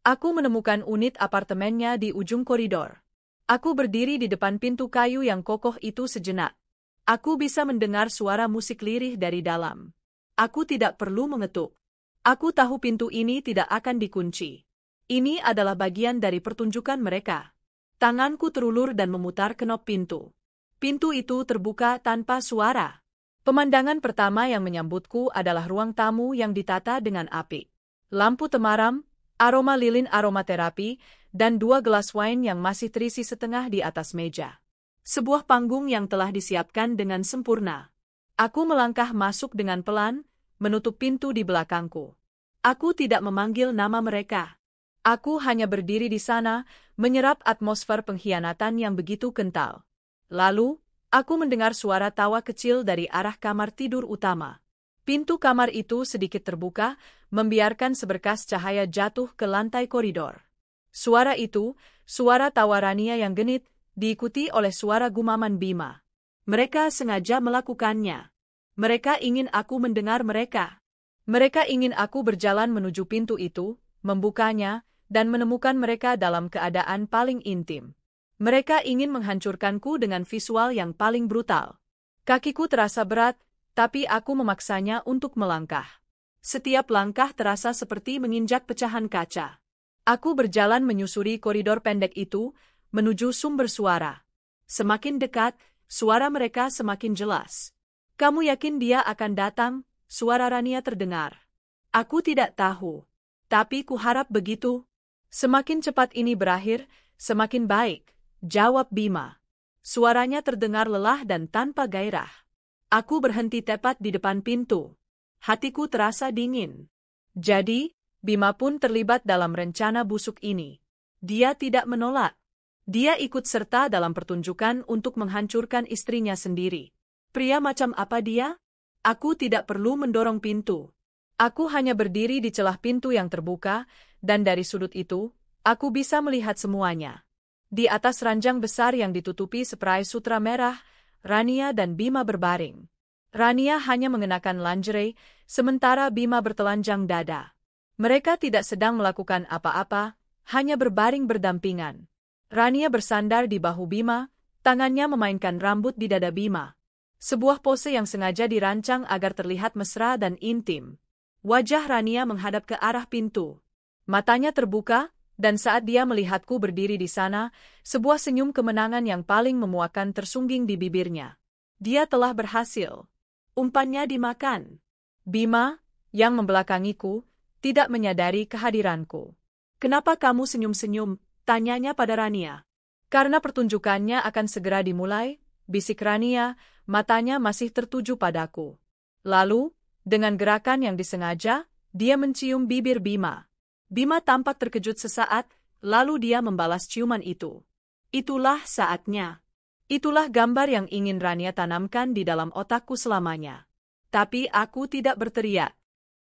Aku menemukan unit apartemennya di ujung koridor. Aku berdiri di depan pintu kayu yang kokoh itu sejenak. Aku bisa mendengar suara musik lirih dari dalam. Aku tidak perlu mengetuk. Aku tahu pintu ini tidak akan dikunci. Ini adalah bagian dari pertunjukan mereka. Tanganku terulur dan memutar knop pintu. Pintu itu terbuka tanpa suara. Pemandangan pertama yang menyambutku adalah ruang tamu yang ditata dengan apik. Lampu temaram, aroma lilin aromaterapi, dan 2 gelas wine yang masih terisi setengah di atas meja. Sebuah panggung yang telah disiapkan dengan sempurna. Aku melangkah masuk dengan pelan, menutup pintu di belakangku. Aku tidak memanggil nama mereka. Aku hanya berdiri di sana, menyerap atmosfer pengkhianatan yang begitu kental. Lalu, aku mendengar suara tawa kecil dari arah kamar tidur utama. Pintu kamar itu sedikit terbuka, membiarkan seberkas cahaya jatuh ke lantai koridor. Suara itu, suara tawa Rania yang genit, diikuti oleh suara gumaman Bima. Mereka sengaja melakukannya. Mereka ingin aku mendengar mereka. Mereka ingin aku berjalan menuju pintu itu, membukanya, dan menemukan mereka dalam keadaan paling intim. Mereka ingin menghancurkanku dengan visual yang paling brutal. Kakiku terasa berat, tapi aku memaksanya untuk melangkah. Setiap langkah terasa seperti menginjak pecahan kaca. Aku berjalan menyusuri koridor pendek itu, menuju sumber suara. Semakin dekat, suara mereka semakin jelas. Kamu yakin dia akan datang? Suara Rania terdengar. Aku tidak tahu. Tapi kuharap begitu. Semakin cepat ini berakhir, semakin baik. Jawab Bima. Suaranya terdengar lelah dan tanpa gairah. Aku berhenti tepat di depan pintu. Hatiku terasa dingin. Jadi, Bima pun terlibat dalam rencana busuk ini. Dia tidak menolak. Dia ikut serta dalam pertunjukan untuk menghancurkan istrinya sendiri. Pria macam apa dia? Aku tidak perlu mendorong pintu. Aku hanya berdiri di celah pintu yang terbuka, dan dari sudut itu, aku bisa melihat semuanya. Di atas ranjang besar yang ditutupi seperai sutra merah, Rania dan Bima berbaring. Rania hanya mengenakan lingerie, sementara Bima bertelanjang dada. Mereka tidak sedang melakukan apa-apa, hanya berbaring berdampingan. Rania bersandar di bahu Bima, tangannya memainkan rambut di dada Bima. Sebuah pose yang sengaja dirancang agar terlihat mesra dan intim. Wajah Rania menghadap ke arah pintu. Matanya terbuka, dan saat dia melihatku berdiri di sana, sebuah senyum kemenangan yang paling memuakkan tersungging di bibirnya. Dia telah berhasil. Umpannya dimakan. Bima, yang membelakangiku, tidak menyadari kehadiranku. Kenapa kamu senyum-senyum? Tanyanya pada Rania. Karena pertunjukannya akan segera dimulai, bisik Rania, matanya masih tertuju padaku. Lalu, dengan gerakan yang disengaja, dia mencium bibir Bima. Bima tampak terkejut sesaat, lalu dia membalas ciuman itu. Itulah saatnya. Itulah gambar yang ingin Rania tanamkan di dalam otakku selamanya. Tapi aku tidak berteriak.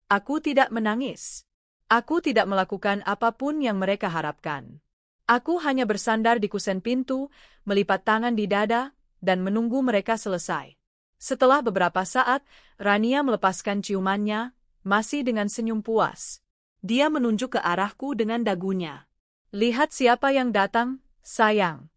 Aku tidak menangis. Aku tidak melakukan apapun yang mereka harapkan. Aku hanya bersandar di kusen pintu, melipat tangan di dada, dan menunggu mereka selesai. Setelah beberapa saat, Rania melepaskan ciumannya, masih dengan senyum puas. Dia menunjuk ke arahku dengan dagunya. Lihat siapa yang datang, sayang.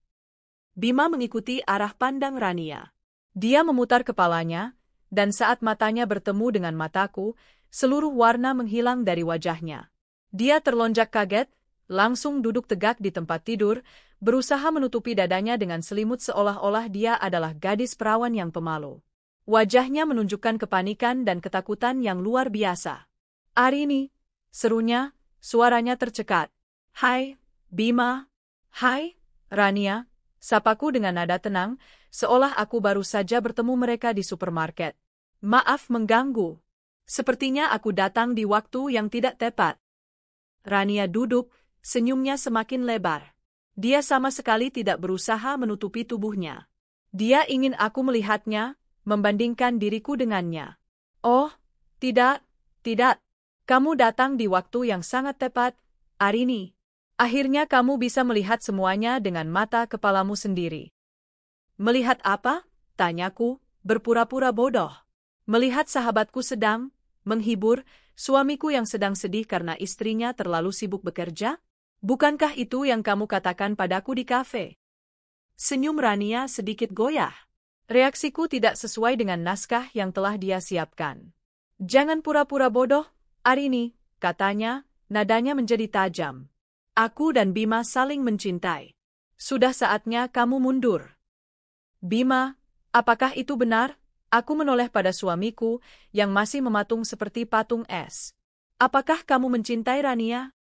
Bima mengikuti arah pandang Rania. Dia memutar kepalanya, dan saat matanya bertemu dengan mataku, seluruh warna menghilang dari wajahnya. Dia terlonjak kaget, langsung duduk tegak di tempat tidur, berusaha menutupi dadanya dengan selimut seolah-olah dia adalah gadis perawan yang pemalu. Wajahnya menunjukkan kepanikan dan ketakutan yang luar biasa. Arini, Serunya, suaranya tercekat. Hai, Bima. Hai, Rania. Sapaku dengan nada tenang, seolah aku baru saja bertemu mereka di supermarket. Maaf mengganggu. Sepertinya aku datang di waktu yang tidak tepat. Rania duduk, senyumnya semakin lebar. Dia sama sekali tidak berusaha menutupi tubuhnya. Dia ingin aku melihatnya, membandingkan diriku dengannya. Oh, tidak, tidak. Kamu datang di waktu yang sangat tepat, Arini. Akhirnya kamu bisa melihat semuanya dengan mata kepalamu sendiri. Melihat apa? Tanyaku, berpura-pura bodoh. Melihat sahabatku sedang menghibur suamiku yang sedang sedih karena istrinya terlalu sibuk bekerja? Bukankah itu yang kamu katakan padaku di kafe? Senyum Rania sedikit goyah. Reaksiku tidak sesuai dengan naskah yang telah dia siapkan. Jangan pura-pura bodoh, Arini, katanya, nadanya menjadi tajam. Aku dan Bima saling mencintai. Sudah saatnya kamu mundur. Bima, apakah itu benar? Aku menoleh pada suamiku yang masih mematung seperti patung es. Apakah kamu mencintai Rania?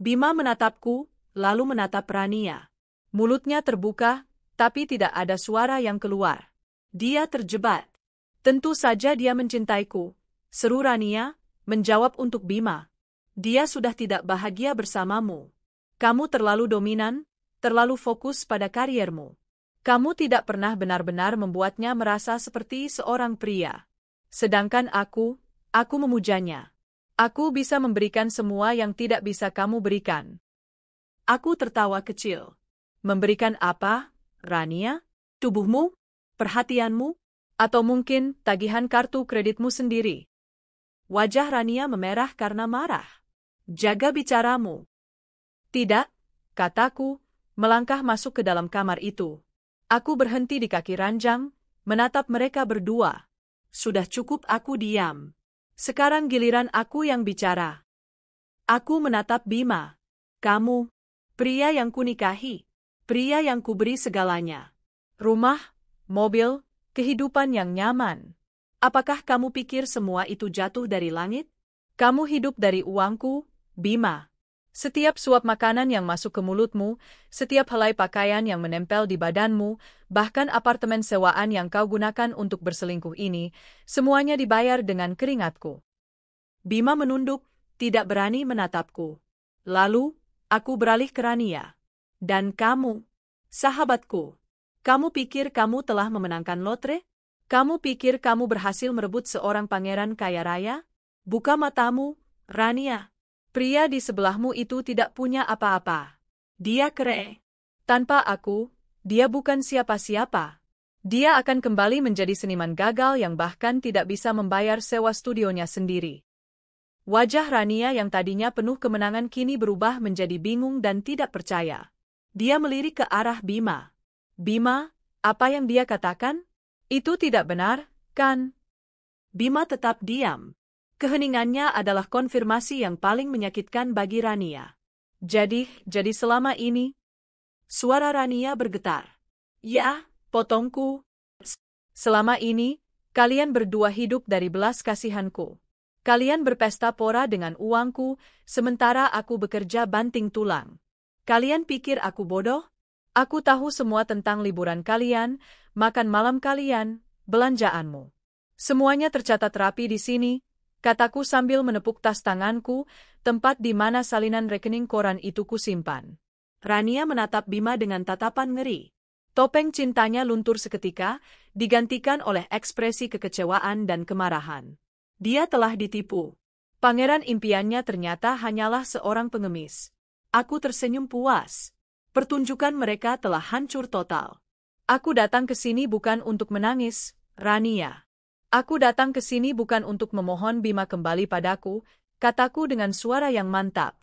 Bima menatapku, lalu menatap Rania. Mulutnya terbuka, tapi tidak ada suara yang keluar. Dia terjebak. Tentu saja dia mencintaiku, seru Rania, menjawab untuk Bima. Dia sudah tidak bahagia bersamamu. Kamu terlalu dominan, terlalu fokus pada kariermu. Kamu tidak pernah benar-benar membuatnya merasa seperti seorang pria. Sedangkan aku memujanya. Aku bisa memberikan semua yang tidak bisa kamu berikan. Aku tertawa kecil. Memberikan apa, Rania? Tubuhmu? Perhatianmu? Atau mungkin tagihan kartu kreditmu sendiri? Wajah Rania memerah karena marah. Jaga bicaramu. Tidak, kataku, melangkah masuk ke dalam kamar itu. Aku berhenti di kaki ranjang, menatap mereka berdua. Sudah cukup aku diam. Sekarang giliran aku yang bicara. Aku menatap Bima. Kamu, pria yang kunikahi, pria yang kuberi segalanya. Rumah, mobil, kehidupan yang nyaman. Apakah kamu pikir semua itu jatuh dari langit? Kamu hidup dari uangku, Bima. Setiap suap makanan yang masuk ke mulutmu, setiap helai pakaian yang menempel di badanmu, bahkan apartemen sewaan yang kau gunakan untuk berselingkuh ini, semuanya dibayar dengan keringatku. Bima menunduk, tidak berani menatapku. Lalu, aku beralih ke Rania. Dan kamu, sahabatku, kamu pikir kamu telah memenangkan lotre? Kamu pikir kamu berhasil merebut seorang pangeran kaya raya? Buka matamu, Rania. Pria di sebelahmu itu tidak punya apa-apa. Dia kere. Tanpa aku, dia bukan siapa-siapa. Dia akan kembali menjadi seniman gagal yang bahkan tidak bisa membayar sewa studionya sendiri. Wajah Rania yang tadinya penuh kemenangan kini berubah menjadi bingung dan tidak percaya. Dia melirik ke arah Bima. Bima, apa yang dia katakan? Itu tidak benar, kan? Bima tetap diam. Keheningannya adalah konfirmasi yang paling menyakitkan bagi Rania. Jadi selama ini? Suara Rania bergetar. Ya, potongku. Selama ini, kalian berdua hidup dari belas kasihanku. Kalian berpesta pora dengan uangku, sementara aku bekerja banting tulang. Kalian pikir aku bodoh? Aku tahu semua tentang liburan kalian, makan malam kalian, belanjaanmu. Semuanya tercatat rapi di sini, kataku sambil menepuk tas tanganku, tempat di mana salinan rekening koran itu kusimpan. Rania menatap Bima dengan tatapan ngeri. Topeng cintanya luntur seketika, digantikan oleh ekspresi kekecewaan dan kemarahan. Dia telah ditipu. Pangeran impiannya ternyata hanyalah seorang pengemis. Aku tersenyum puas. Pertunjukan mereka telah hancur total. Aku datang ke sini bukan untuk menangis, Rania. Aku datang ke sini bukan untuk memohon Bima kembali padaku, kataku dengan suara yang mantap.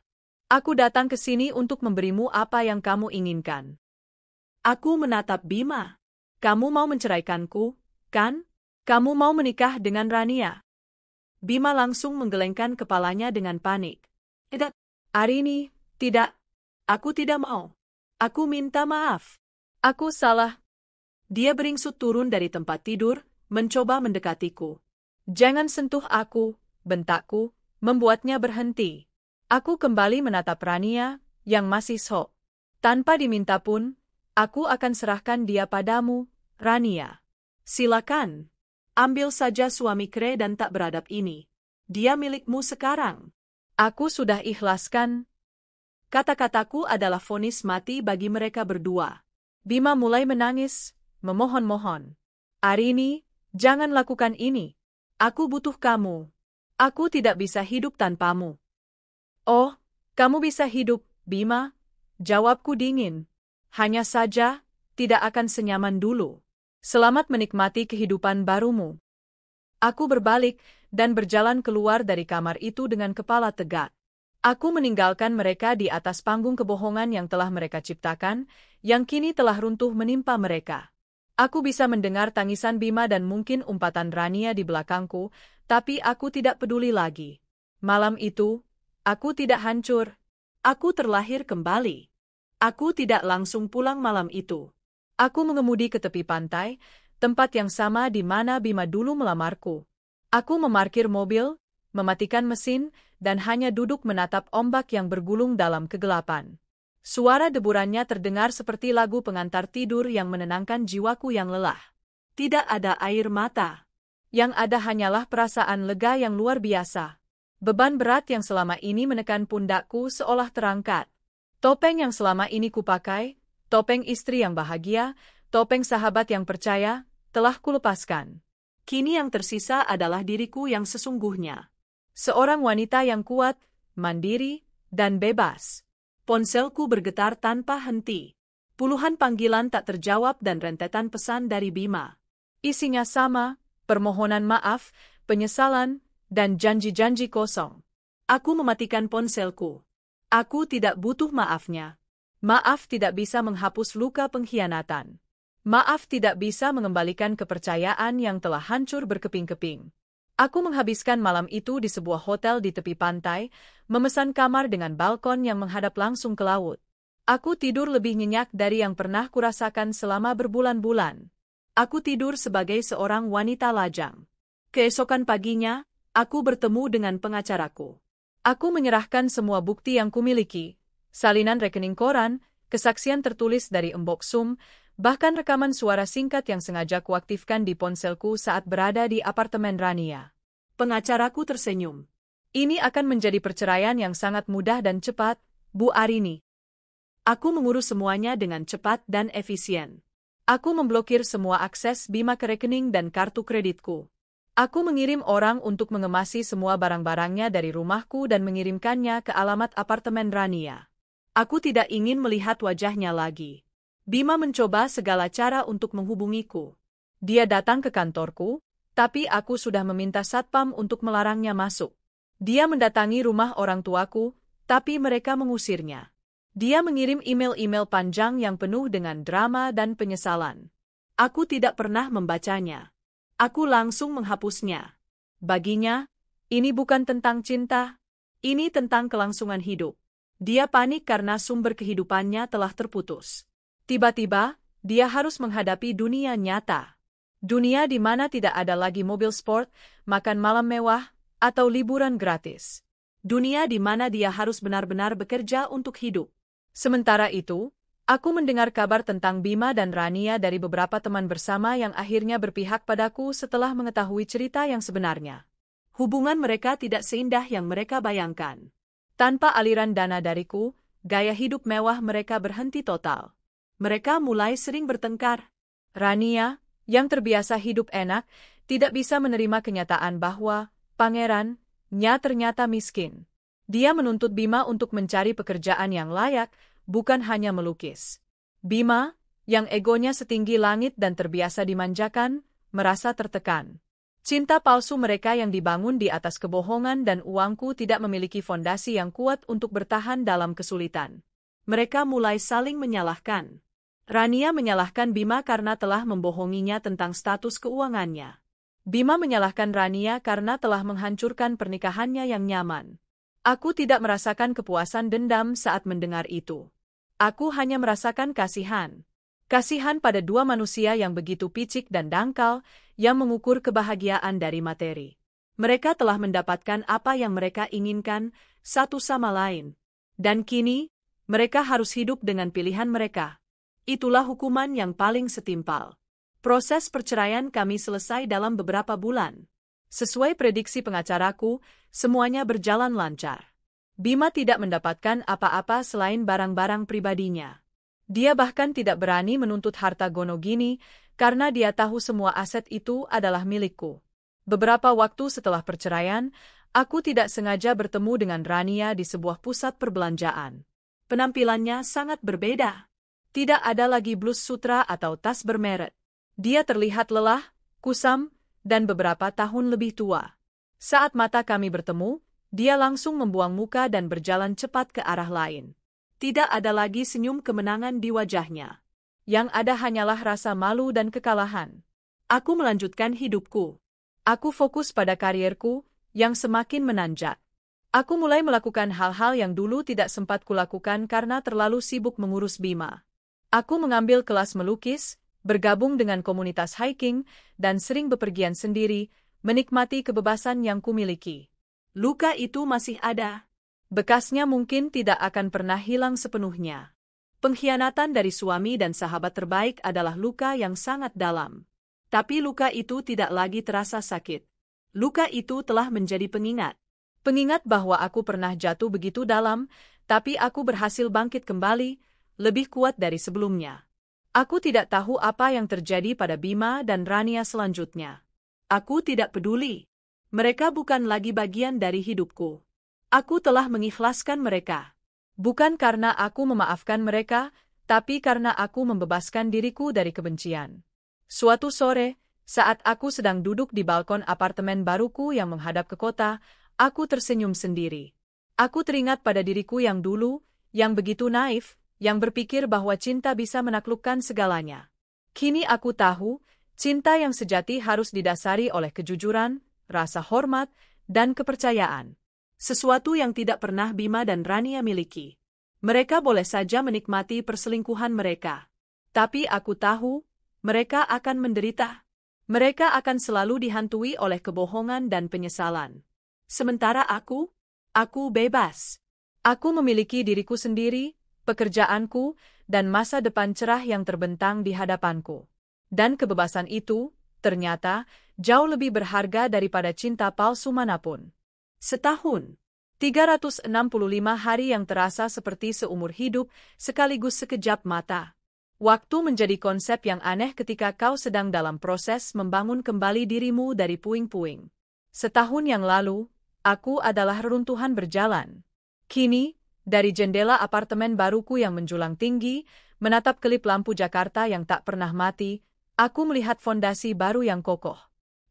Aku datang ke sini untuk memberimu apa yang kamu inginkan. Aku menatap Bima. Kamu mau menceraikanku, kan? Kamu mau menikah dengan Rania? Bima langsung menggelengkan kepalanya dengan panik. Tidak, Arini, tidak. Aku tidak mau. Aku minta maaf. Aku salah. Dia beringsut turun dari tempat tidur, mencoba mendekatiku. Jangan sentuh aku, bentakku, membuatnya berhenti. Aku kembali menatap Rania, yang masih shock. Tanpa diminta pun, aku akan serahkan dia padamu, Rania. Silakan. Ambil saja suami kere dan tak beradab ini. Dia milikmu sekarang. Aku sudah ikhlaskan. Kata-kataku adalah vonis mati bagi mereka berdua. Bima mulai menangis, memohon-mohon. Arini, jangan lakukan ini. Aku butuh kamu. Aku tidak bisa hidup tanpamu. Oh, kamu bisa hidup, Bima. Jawabku dingin. Hanya saja, tidak akan senyaman dulu. Selamat menikmati kehidupan barumu. Aku berbalik dan berjalan keluar dari kamar itu dengan kepala tegak. Aku meninggalkan mereka di atas panggung kebohongan yang telah mereka ciptakan, yang kini telah runtuh menimpa mereka. Aku bisa mendengar tangisan Bima dan mungkin umpatan Rania di belakangku, tapi aku tidak peduli lagi. Malam itu, aku tidak hancur. Aku terlahir kembali. Aku tidak langsung pulang malam itu. Aku mengemudi ke tepi pantai, tempat yang sama di mana Bima dulu melamarku. Aku memarkir mobil, mematikan mesin, dan hanya duduk menatap ombak yang bergulung dalam kegelapan. Suara deburannya terdengar seperti lagu pengantar tidur yang menenangkan jiwaku yang lelah. Tidak ada air mata. Yang ada hanyalah perasaan lega yang luar biasa. Beban berat yang selama ini menekan pundakku seolah terangkat. Topeng yang selama ini kupakai, topeng istri yang bahagia, topeng sahabat yang percaya, telah kulepaskan. Kini yang tersisa adalah diriku yang sesungguhnya. Seorang wanita yang kuat, mandiri, dan bebas. Ponselku bergetar tanpa henti. Puluhan panggilan tak terjawab dan rentetan pesan dari Bima. Isinya sama, permohonan maaf, penyesalan, dan janji-janji kosong. Aku mematikan ponselku. Aku tidak butuh maafnya. Maaf tidak bisa menghapus luka pengkhianatan. Maaf tidak bisa mengembalikan kepercayaan yang telah hancur berkeping-keping. Aku menghabiskan malam itu di sebuah hotel di tepi pantai, memesan kamar dengan balkon yang menghadap langsung ke laut. Aku tidur lebih nyenyak dari yang pernah kurasakan selama berbulan-bulan. Aku tidur sebagai seorang wanita lajang. Keesokan paginya, aku bertemu dengan pengacaraku. Aku menyerahkan semua bukti yang kumiliki, salinan rekening koran, kesaksian tertulis dari Embok Sum, bahkan rekaman suara singkat yang sengaja kuaktifkan di ponselku saat berada di apartemen Rania. Pengacaraku tersenyum. Ini akan menjadi perceraian yang sangat mudah dan cepat, Bu Arini. Aku mengurus semuanya dengan cepat dan efisien. Aku memblokir semua akses Bima ke rekening dan kartu kreditku. Aku mengirim orang untuk mengemasi semua barang-barangnya dari rumahku dan mengirimkannya ke alamat apartemen Rania. Aku tidak ingin melihat wajahnya lagi. Bima mencoba segala cara untuk menghubungiku. Dia datang ke kantorku, tapi aku sudah meminta satpam untuk melarangnya masuk. Dia mendatangi rumah orang tuaku, tapi mereka mengusirnya. Dia mengirim email-email panjang yang penuh dengan drama dan penyesalan. Aku tidak pernah membacanya. Aku langsung menghapusnya. Baginya, ini bukan tentang cinta, ini tentang kelangsungan hidup. Dia panik karena sumber kehidupannya telah terputus. Tiba-tiba, dia harus menghadapi dunia nyata. Dunia di mana tidak ada lagi mobil sport, makan malam mewah, atau liburan gratis. Dunia di mana dia harus benar-benar bekerja untuk hidup. Sementara itu, aku mendengar kabar tentang Bima dan Rania dari beberapa teman bersama yang akhirnya berpihak padaku setelah mengetahui cerita yang sebenarnya. Hubungan mereka tidak seindah yang mereka bayangkan. Tanpa aliran dana dariku, gaya hidup mewah mereka berhenti total. Mereka mulai sering bertengkar. Rania, yang terbiasa hidup enak, tidak bisa menerima kenyataan bahwa pangerannya ternyata miskin. Dia menuntut Bima untuk mencari pekerjaan yang layak, bukan hanya melukis. Bima, yang egonya setinggi langit dan terbiasa dimanjakan, merasa tertekan. Cinta palsu mereka yang dibangun di atas kebohongan dan uangku tidak memiliki fondasi yang kuat untuk bertahan dalam kesulitan. Mereka mulai saling menyalahkan. Rania menyalahkan Bima karena telah membohonginya tentang status keuangannya. Bima menyalahkan Rania karena telah menghancurkan pernikahannya yang nyaman. Aku tidak merasakan kepuasan dendam saat mendengar itu. Aku hanya merasakan kasihan. Kasihan pada dua manusia yang begitu picik dan dangkal, yang mengukur kebahagiaan dari materi. Mereka telah mendapatkan apa yang mereka inginkan satu sama lain. Dan kini, mereka harus hidup dengan pilihan mereka. Itulah hukuman yang paling setimpal. Proses perceraian kami selesai dalam beberapa bulan. Sesuai prediksi pengacaraku, semuanya berjalan lancar. Bima tidak mendapatkan apa-apa selain barang-barang pribadinya. Dia bahkan tidak berani menuntut harta Gonogini karena dia tahu semua aset itu adalah milikku. Beberapa waktu setelah perceraian, aku tidak sengaja bertemu dengan Rania di sebuah pusat perbelanjaan. Penampilannya sangat berbeda. Tidak ada lagi blus sutra atau tas bermerek. Dia terlihat lelah, kusam, dan beberapa tahun lebih tua. Saat mata kami bertemu, dia langsung membuang muka dan berjalan cepat ke arah lain. Tidak ada lagi senyum kemenangan di wajahnya. Yang ada hanyalah rasa malu dan kekalahan. Aku melanjutkan hidupku. Aku fokus pada karierku, yang semakin menanjak. Aku mulai melakukan hal-hal yang dulu tidak sempat kulakukan karena terlalu sibuk mengurus Bima. Aku mengambil kelas melukis, bergabung dengan komunitas hiking, dan sering bepergian sendiri, menikmati kebebasan yang kumiliki. Luka itu masih ada. Bekasnya mungkin tidak akan pernah hilang sepenuhnya. Pengkhianatan dari suami dan sahabat terbaik adalah luka yang sangat dalam. Tapi luka itu tidak lagi terasa sakit. Luka itu telah menjadi pengingat. Pengingat bahwa aku pernah jatuh begitu dalam, tapi aku berhasil bangkit kembali, lebih kuat dari sebelumnya. Aku tidak tahu apa yang terjadi pada Bima dan Rania selanjutnya. Aku tidak peduli. Mereka bukan lagi bagian dari hidupku. Aku telah mengikhlaskan mereka. Bukan karena aku memaafkan mereka, tapi karena aku membebaskan diriku dari kebencian. Suatu sore, saat aku sedang duduk di balkon apartemen baruku yang menghadap ke kota, aku tersenyum sendiri. Aku teringat pada diriku yang dulu, yang begitu naif, yang berpikir bahwa cinta bisa menaklukkan segalanya. Kini aku tahu, cinta yang sejati harus didasari oleh kejujuran, rasa hormat, dan kepercayaan. Sesuatu yang tidak pernah Bima dan Rania miliki. Mereka boleh saja menikmati perselingkuhan mereka. Tapi aku tahu, mereka akan menderita. Mereka akan selalu dihantui oleh kebohongan dan penyesalan. Sementara aku bebas. Aku memiliki diriku sendiri, pekerjaanku, dan masa depan cerah yang terbentang di hadapanku. Dan kebebasan itu, ternyata, jauh lebih berharga daripada cinta palsu manapun. Setahun. 365 hari yang terasa seperti seumur hidup, sekaligus sekejap mata. Waktu menjadi konsep yang aneh ketika kau sedang dalam proses membangun kembali dirimu dari puing-puing. Setahun yang lalu, aku adalah reruntuhan berjalan. Kini, dari jendela apartemen baruku yang menjulang tinggi, menatap kelip lampu Jakarta yang tak pernah mati, aku melihat fondasi baru yang kokoh.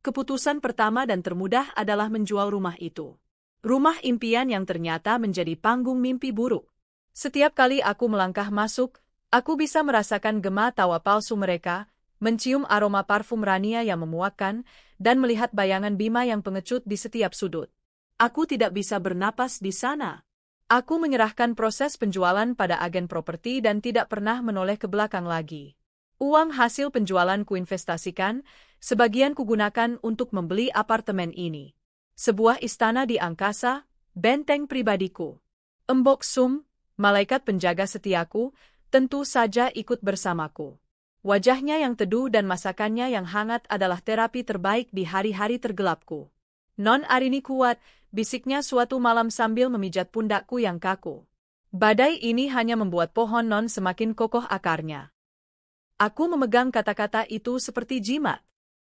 Keputusan pertama dan termudah adalah menjual rumah itu. Rumah impian yang ternyata menjadi panggung mimpi buruk. Setiap kali aku melangkah masuk, aku bisa merasakan gema tawa palsu mereka, mencium aroma parfum Rania yang memuakkan, dan melihat bayangan Bima yang pengecut di setiap sudut. Aku tidak bisa bernapas di sana. Aku menyerahkan proses penjualan pada agen properti dan tidak pernah menoleh ke belakang lagi. Uang hasil penjualan kuinvestasikan, sebagian kugunakan untuk membeli apartemen ini. Sebuah istana di angkasa, benteng pribadiku. Embok Sum, malaikat penjaga setiaku, tentu saja ikut bersamaku. Wajahnya yang teduh dan masakannya yang hangat adalah terapi terbaik di hari-hari tergelapku. Non Arini kuat, bisiknya suatu malam sambil memijat pundakku yang kaku. Badai ini hanya membuat pohon Non semakin kokoh akarnya. Aku memegang kata-kata itu seperti jimat.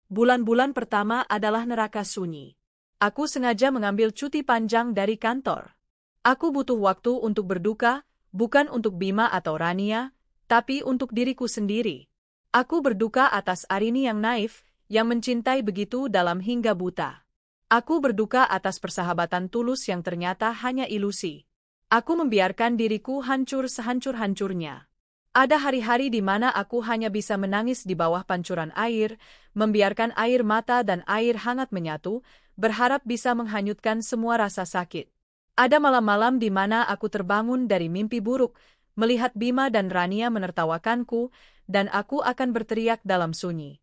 Bulan-bulan pertama adalah neraka sunyi. Aku sengaja mengambil cuti panjang dari kantor. Aku butuh waktu untuk berduka, bukan untuk Bima atau Rania, tapi untuk diriku sendiri. Aku berduka atas Arini yang naif, yang mencintai begitu dalam hingga buta. Aku berduka atas persahabatan tulus yang ternyata hanya ilusi. Aku membiarkan diriku hancur sehancur-hancurnya. Ada hari-hari di mana aku hanya bisa menangis di bawah pancuran air, membiarkan air mata dan air hangat menyatu, berharap bisa menghanyutkan semua rasa sakit. Ada malam-malam di mana aku terbangun dari mimpi buruk, melihat Bima dan Rania menertawakanku, dan aku akan berteriak dalam sunyi.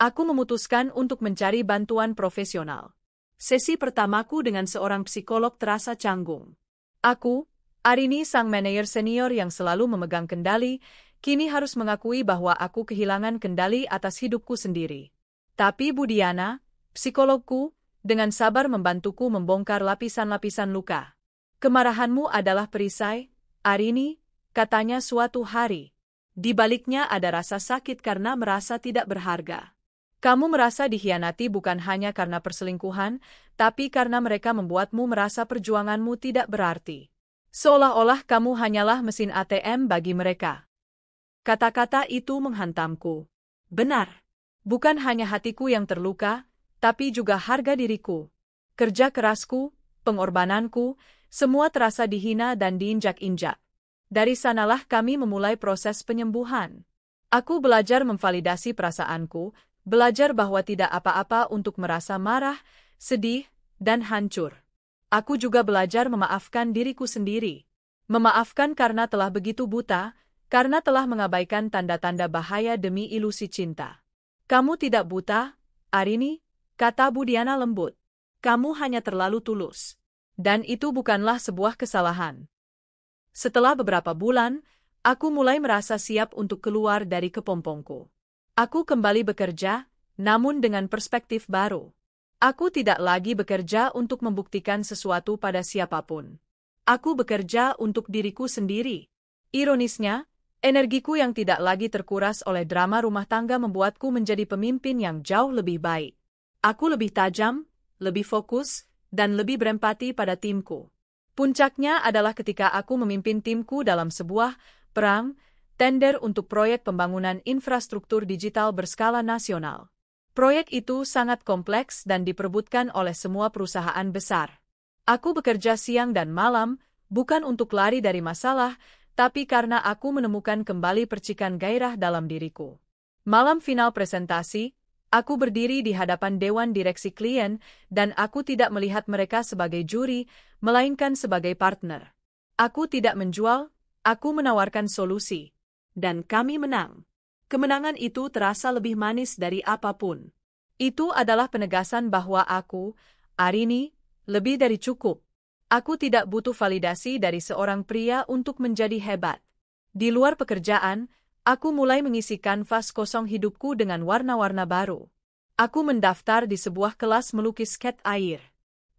Aku memutuskan untuk mencari bantuan profesional. Sesi pertamaku dengan seorang psikolog terasa canggung. Aku, Arini sang manajer senior yang selalu memegang kendali, kini harus mengakui bahwa aku kehilangan kendali atas hidupku sendiri. Tapi Budiana, psikologku, dengan sabar membantuku membongkar lapisan-lapisan luka. Kemarahanmu adalah perisai, Arini, katanya suatu hari. Di baliknya ada rasa sakit karena merasa tidak berharga. Kamu merasa dikhianati bukan hanya karena perselingkuhan, tapi karena mereka membuatmu merasa perjuanganmu tidak berarti. Seolah-olah kamu hanyalah mesin ATM bagi mereka. Kata-kata itu menghantamku. Benar. Bukan hanya hatiku yang terluka, tapi juga harga diriku. Kerja kerasku, pengorbananku, semua terasa dihina dan diinjak-injak. Dari sanalah kami memulai proses penyembuhan. Aku belajar memvalidasi perasaanku, belajar bahwa tidak apa-apa untuk merasa marah, sedih, dan hancur. Aku juga belajar memaafkan diriku sendiri. Memaafkan karena telah begitu buta, karena telah mengabaikan tanda-tanda bahaya demi ilusi cinta. Kamu tidak buta, Arini, kata Budiana lembut. Kamu hanya terlalu tulus. Dan itu bukanlah sebuah kesalahan. Setelah beberapa bulan, aku mulai merasa siap untuk keluar dari kepompongku. Aku kembali bekerja, namun dengan perspektif baru. Aku tidak lagi bekerja untuk membuktikan sesuatu pada siapapun. Aku bekerja untuk diriku sendiri. Ironisnya, energiku yang tidak lagi terkuras oleh drama rumah tangga membuatku menjadi pemimpin yang jauh lebih baik. Aku lebih tajam, lebih fokus, dan lebih berempati pada timku. Puncaknya adalah ketika aku memimpin timku dalam sebuah perang, tender untuk proyek pembangunan infrastruktur digital berskala nasional. Proyek itu sangat kompleks dan diperebutkan oleh semua perusahaan besar. Aku bekerja siang dan malam, bukan untuk lari dari masalah, tapi karena aku menemukan kembali percikan gairah dalam diriku. Malam final presentasi, aku berdiri di hadapan dewan direksi klien, dan aku tidak melihat mereka sebagai juri, melainkan sebagai partner. Aku tidak menjual, aku menawarkan solusi. Dan kami menang. Kemenangan itu terasa lebih manis dari apapun. Itu adalah penegasan bahwa aku, Arini, lebih dari cukup. Aku tidak butuh validasi dari seorang pria untuk menjadi hebat. Di luar pekerjaan, aku mulai mengisi kanvas kosong hidupku dengan warna-warna baru. Aku mendaftar di sebuah kelas melukis cat air.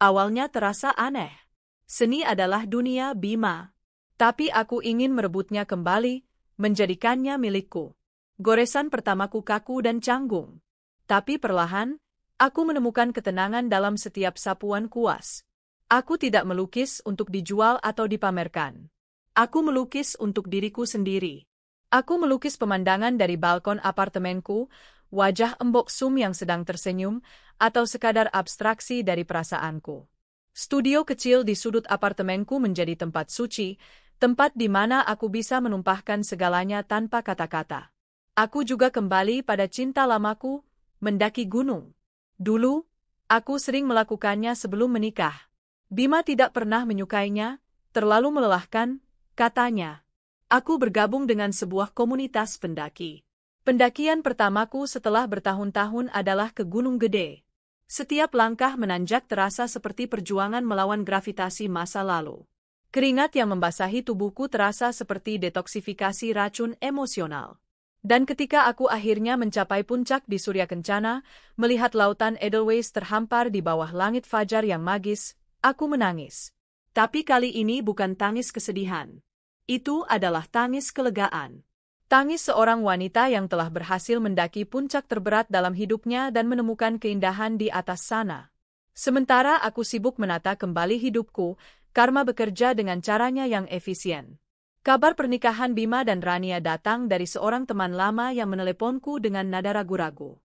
Awalnya terasa aneh. Seni adalah dunia Bima. Tapi aku ingin merebutnya kembali, menjadikannya milikku. Goresan pertamaku kaku dan canggung. Tapi perlahan, aku menemukan ketenangan dalam setiap sapuan kuas. Aku tidak melukis untuk dijual atau dipamerkan. Aku melukis untuk diriku sendiri. Aku melukis pemandangan dari balkon apartemenku, wajah Embok Sum yang sedang tersenyum, atau sekadar abstraksi dari perasaanku. Studio kecil di sudut apartemenku menjadi tempat suci, tempat di mana aku bisa menumpahkan segalanya tanpa kata-kata. Aku juga kembali pada cinta lamaku, mendaki gunung. Dulu, aku sering melakukannya sebelum menikah. Bima tidak pernah menyukainya, terlalu melelahkan, katanya. Aku bergabung dengan sebuah komunitas pendaki. Pendakian pertamaku setelah bertahun-tahun adalah ke Gunung Gede. Setiap langkah menanjak terasa seperti perjuangan melawan gravitasi masa lalu. Keringat yang membasahi tubuhku terasa seperti detoksifikasi racun emosional. Dan ketika aku akhirnya mencapai puncak di Surya Kencana, melihat lautan Edelweiss terhampar di bawah langit fajar yang magis, aku menangis. Tapi kali ini bukan tangis kesedihan. Itu adalah tangis kelegaan. Tangis seorang wanita yang telah berhasil mendaki puncak terberat dalam hidupnya dan menemukan keindahan di atas sana. Sementara aku sibuk menata kembali hidupku, Karma bekerja dengan caranya yang efisien. Kabar pernikahan Bima dan Rania datang dari seorang teman lama yang meneleponku dengan nada ragu-ragu.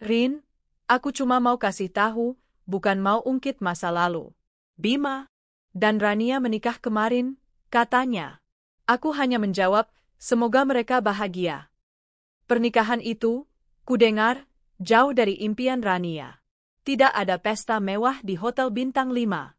Rin, aku cuma mau kasih tahu, bukan mau ungkit masa lalu. Bima dan Rania menikah kemarin, katanya. Aku hanya menjawab, semoga mereka bahagia. Pernikahan itu, kudengar, jauh dari impian Rania. Tidak ada pesta mewah di Hotel Bintang 5.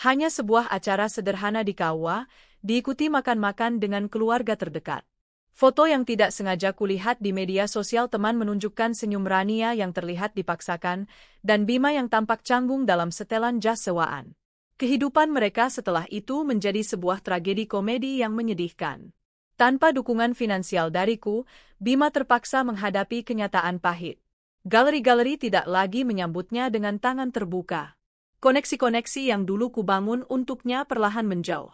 Hanya sebuah acara sederhana di Kawa, diikuti makan-makan dengan keluarga terdekat. Foto yang tidak sengaja kulihat di media sosial teman menunjukkan senyum Rania yang terlihat dipaksakan, dan Bima yang tampak canggung dalam setelan jas sewaan. Kehidupan mereka setelah itu menjadi sebuah tragedi komedi yang menyedihkan. Tanpa dukungan finansial dariku, Bima terpaksa menghadapi kenyataan pahit. Galeri-galeri tidak lagi menyambutnya dengan tangan terbuka. Koneksi-koneksi yang dulu kubangun untuknya perlahan menjauh.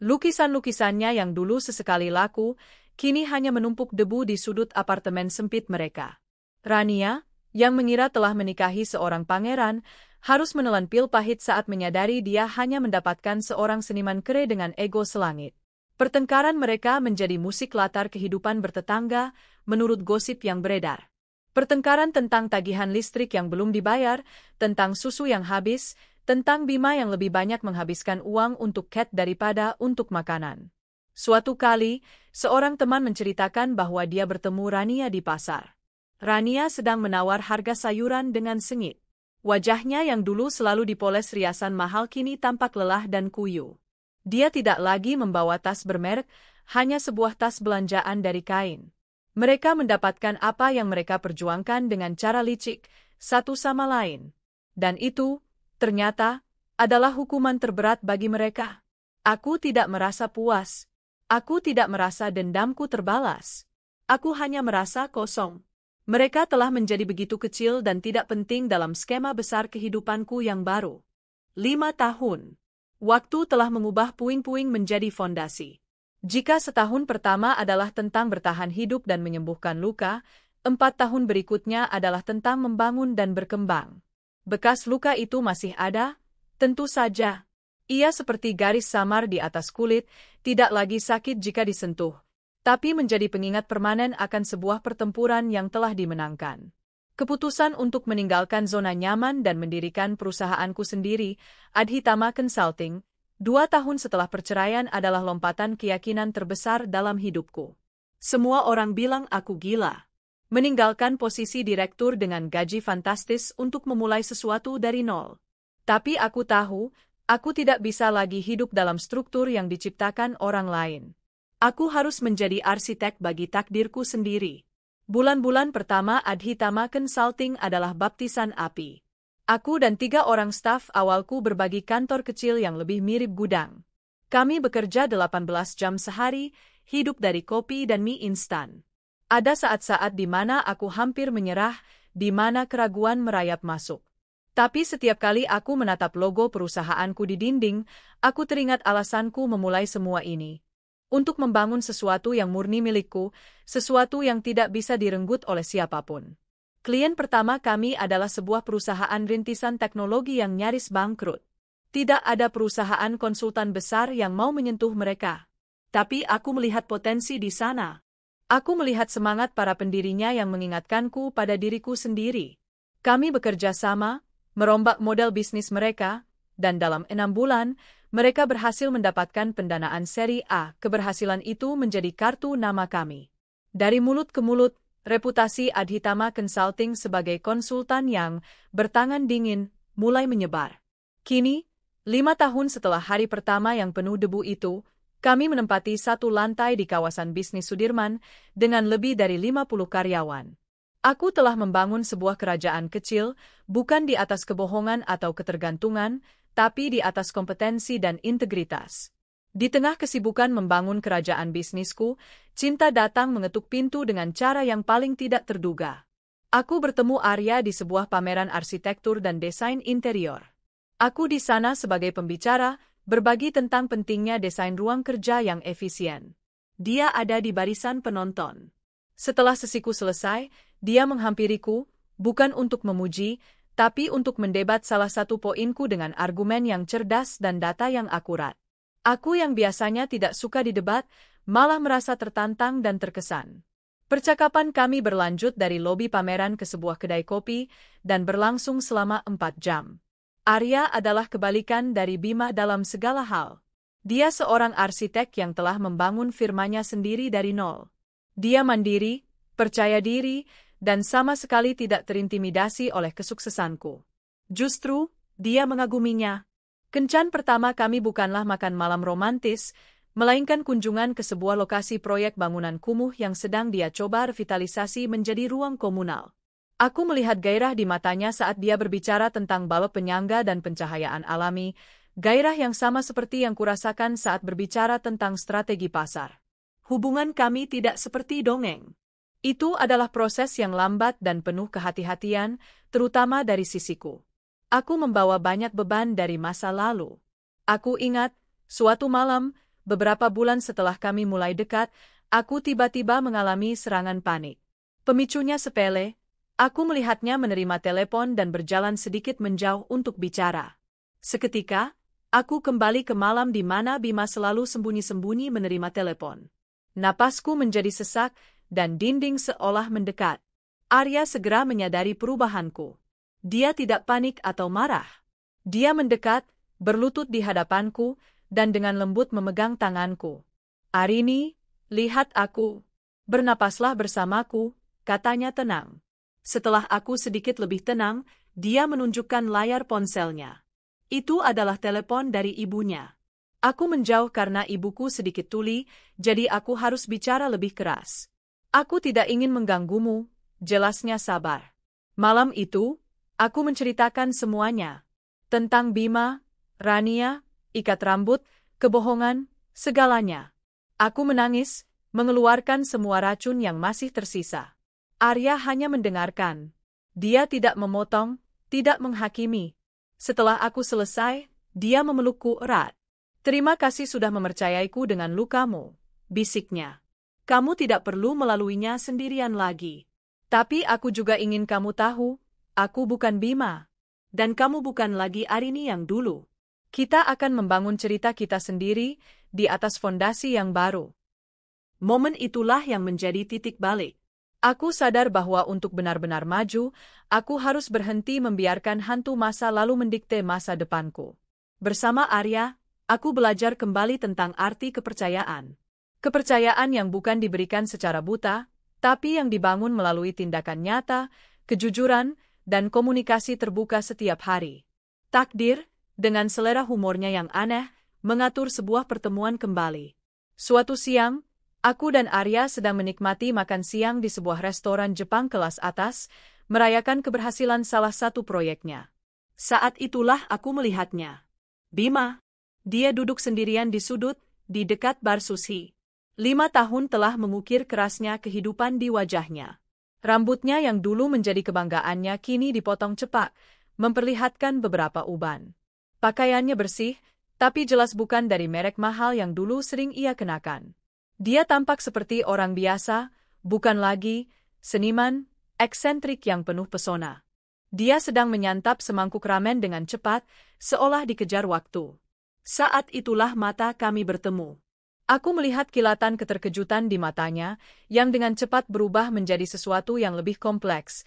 Lukisan-lukisannya yang dulu sesekali laku, kini hanya menumpuk debu di sudut apartemen sempit mereka. Rania, yang mengira telah menikahi seorang pangeran, harus menelan pil pahit saat menyadari dia hanya mendapatkan seorang seniman kere dengan ego selangit. Pertengkaran mereka menjadi musik latar kehidupan bertetangga, menurut gosip yang beredar. Pertengkaran tentang tagihan listrik yang belum dibayar, tentang susu yang habis, tentang Bima yang lebih banyak menghabiskan uang untuk cat daripada untuk makanan. Suatu kali, seorang teman menceritakan bahwa dia bertemu Rania di pasar. Rania sedang menawar harga sayuran dengan sengit. Wajahnya yang dulu selalu dipoles riasan mahal kini tampak lelah dan kuyu. Dia tidak lagi membawa tas bermerek, hanya sebuah tas belanjaan dari kain. Mereka mendapatkan apa yang mereka perjuangkan dengan cara licik, satu sama lain. Dan itu, ternyata, adalah hukuman terberat bagi mereka. Aku tidak merasa puas. Aku tidak merasa dendamku terbalas. Aku hanya merasa kosong. Mereka telah menjadi begitu kecil dan tidak penting dalam skema besar kehidupanku yang baru. 5 tahun. Waktu telah mengubah puing-puing menjadi fondasi. Jika setahun pertama adalah tentang bertahan hidup dan menyembuhkan luka, 4 tahun berikutnya adalah tentang membangun dan berkembang. Bekas luka itu masih ada? Tentu saja. Ia seperti garis samar di atas kulit, tidak lagi sakit jika disentuh, tapi menjadi pengingat permanen akan sebuah pertempuran yang telah dimenangkan. Keputusan untuk meninggalkan zona nyaman dan mendirikan perusahaanku sendiri, Adhitama Consulting, 2 tahun setelah perceraian adalah lompatan keyakinan terbesar dalam hidupku. Semua orang bilang aku gila. Meninggalkan posisi direktur dengan gaji fantastis untuk memulai sesuatu dari nol. Tapi aku tahu, aku tidak bisa lagi hidup dalam struktur yang diciptakan orang lain. Aku harus menjadi arsitek bagi takdirku sendiri. Bulan-bulan pertama Adhitama Consulting adalah baptisan api. Aku dan 3 orang staf awalku berbagi kantor kecil yang lebih mirip gudang. Kami bekerja 18 jam sehari, hidup dari kopi dan mie instan. Ada saat-saat di mana aku hampir menyerah, di mana keraguan merayap masuk. Tapi setiap kali aku menatap logo perusahaanku di dinding, aku teringat alasanku memulai semua ini. Untuk membangun sesuatu yang murni milikku, sesuatu yang tidak bisa direnggut oleh siapapun. Klien pertama kami adalah sebuah perusahaan rintisan teknologi yang nyaris bangkrut. Tidak ada perusahaan konsultan besar yang mau menyentuh mereka. Tapi aku melihat potensi di sana. Aku melihat semangat para pendirinya yang mengingatkanku pada diriku sendiri. Kami bekerja sama, merombak model bisnis mereka, dan dalam 6 bulan, mereka berhasil mendapatkan pendanaan seri A. Keberhasilan itu menjadi kartu nama kami. Dari mulut ke mulut, reputasi Adhitama Consulting sebagai konsultan yang bertangan dingin mulai menyebar. Kini, 5 tahun setelah hari pertama yang penuh debu itu, kami menempati satu lantai di kawasan bisnis Sudirman dengan lebih dari 50 karyawan. Aku telah membangun sebuah kerajaan kecil, bukan di atas kebohongan atau ketergantungan, tapi di atas kompetensi dan integritas. Di tengah kesibukan membangun kerajaan bisnisku, cinta datang mengetuk pintu dengan cara yang paling tidak terduga. Aku bertemu Arya di sebuah pameran arsitektur dan desain interior. Aku di sana sebagai pembicara, berbagi tentang pentingnya desain ruang kerja yang efisien. Dia ada di barisan penonton. Setelah sesiku selesai, dia menghampiriku, bukan untuk memuji, tapi untuk mendebat salah satu poinku dengan argumen yang cerdas dan data yang akurat. Aku yang biasanya tidak suka didebat, malah merasa tertantang dan terkesan. Percakapan kami berlanjut dari lobi pameran ke sebuah kedai kopi, dan berlangsung selama 4 jam. Arya adalah kebalikan dari Bima dalam segala hal. Dia seorang arsitek yang telah membangun firmanya sendiri dari nol. Dia mandiri, percaya diri, dan sama sekali tidak terintimidasi oleh kesuksesanku. Justru, dia mengaguminya. Kencan pertama kami bukanlah makan malam romantis, melainkan kunjungan ke sebuah lokasi proyek bangunan kumuh yang sedang dia coba revitalisasi menjadi ruang komunal. Aku melihat gairah di matanya saat dia berbicara tentang balok penyangga dan pencahayaan alami, gairah yang sama seperti yang kurasakan saat berbicara tentang strategi pasar. Hubungan kami tidak seperti dongeng. Itu adalah proses yang lambat dan penuh kehati-hatian, terutama dari sisiku. Aku membawa banyak beban dari masa lalu. Aku ingat, suatu malam, beberapa bulan setelah kami mulai dekat, aku tiba-tiba mengalami serangan panik. Pemicunya sepele, aku melihatnya menerima telepon dan berjalan sedikit menjauh untuk bicara. Seketika, aku kembali ke malam di mana Bima selalu sembunyi-sembunyi menerima telepon. Napasku menjadi sesak, dan dinding seolah mendekat. Arya segera menyadari perubahanku. Dia tidak panik atau marah. Dia mendekat, berlutut di hadapanku, dan dengan lembut memegang tanganku. "Arini, lihat aku. Bernapaslah bersamaku," katanya tenang. Setelah aku sedikit lebih tenang, dia menunjukkan layar ponselnya. Itu adalah telepon dari ibunya. Aku menjauh karena ibuku sedikit tuli, jadi aku harus bicara lebih keras. "Aku tidak ingin mengganggumu," jelasnya sabar. Malam itu, aku menceritakan semuanya. Tentang Bima, Rania, ikat rambut, kebohongan, segalanya. Aku menangis, mengeluarkan semua racun yang masih tersisa. Arya hanya mendengarkan. Dia tidak memotong, tidak menghakimi. Setelah aku selesai, dia memelukku erat. "Terima kasih sudah mempercayaiku dengan lukamu," bisiknya. "Kamu tidak perlu melaluinya sendirian lagi. Tapi aku juga ingin kamu tahu, aku bukan Bima. Dan kamu bukan lagi Arini yang dulu. Kita akan membangun cerita kita sendiri, di atas fondasi yang baru." Momen itulah yang menjadi titik balik. Aku sadar bahwa untuk benar-benar maju, aku harus berhenti membiarkan hantu masa lalu mendikte masa depanku. Bersama Arya, aku belajar kembali tentang arti kepercayaan. Kepercayaan yang bukan diberikan secara buta, tapi yang dibangun melalui tindakan nyata, kejujuran, dan komunikasi terbuka setiap hari. Takdir, dengan selera humornya yang aneh, mengatur sebuah pertemuan kembali. Suatu siang, aku dan Arya sedang menikmati makan siang di sebuah restoran Jepang kelas atas, merayakan keberhasilan salah satu proyeknya. Saat itulah aku melihatnya. Bima. Dia duduk sendirian di sudut, di dekat bar sushi. 5 tahun telah mengukir kerasnya kehidupan di wajahnya. Rambutnya yang dulu menjadi kebanggaannya kini dipotong cepat, memperlihatkan beberapa uban. Pakaiannya bersih, tapi jelas bukan dari merek mahal yang dulu sering ia kenakan. Dia tampak seperti orang biasa, bukan lagi seniman, eksentrik yang penuh pesona. Dia sedang menyantap semangkuk ramen dengan cepat, seolah dikejar waktu. Saat itulah mata kami bertemu. Aku melihat kilatan keterkejutan di matanya, yang dengan cepat berubah menjadi sesuatu yang lebih kompleks.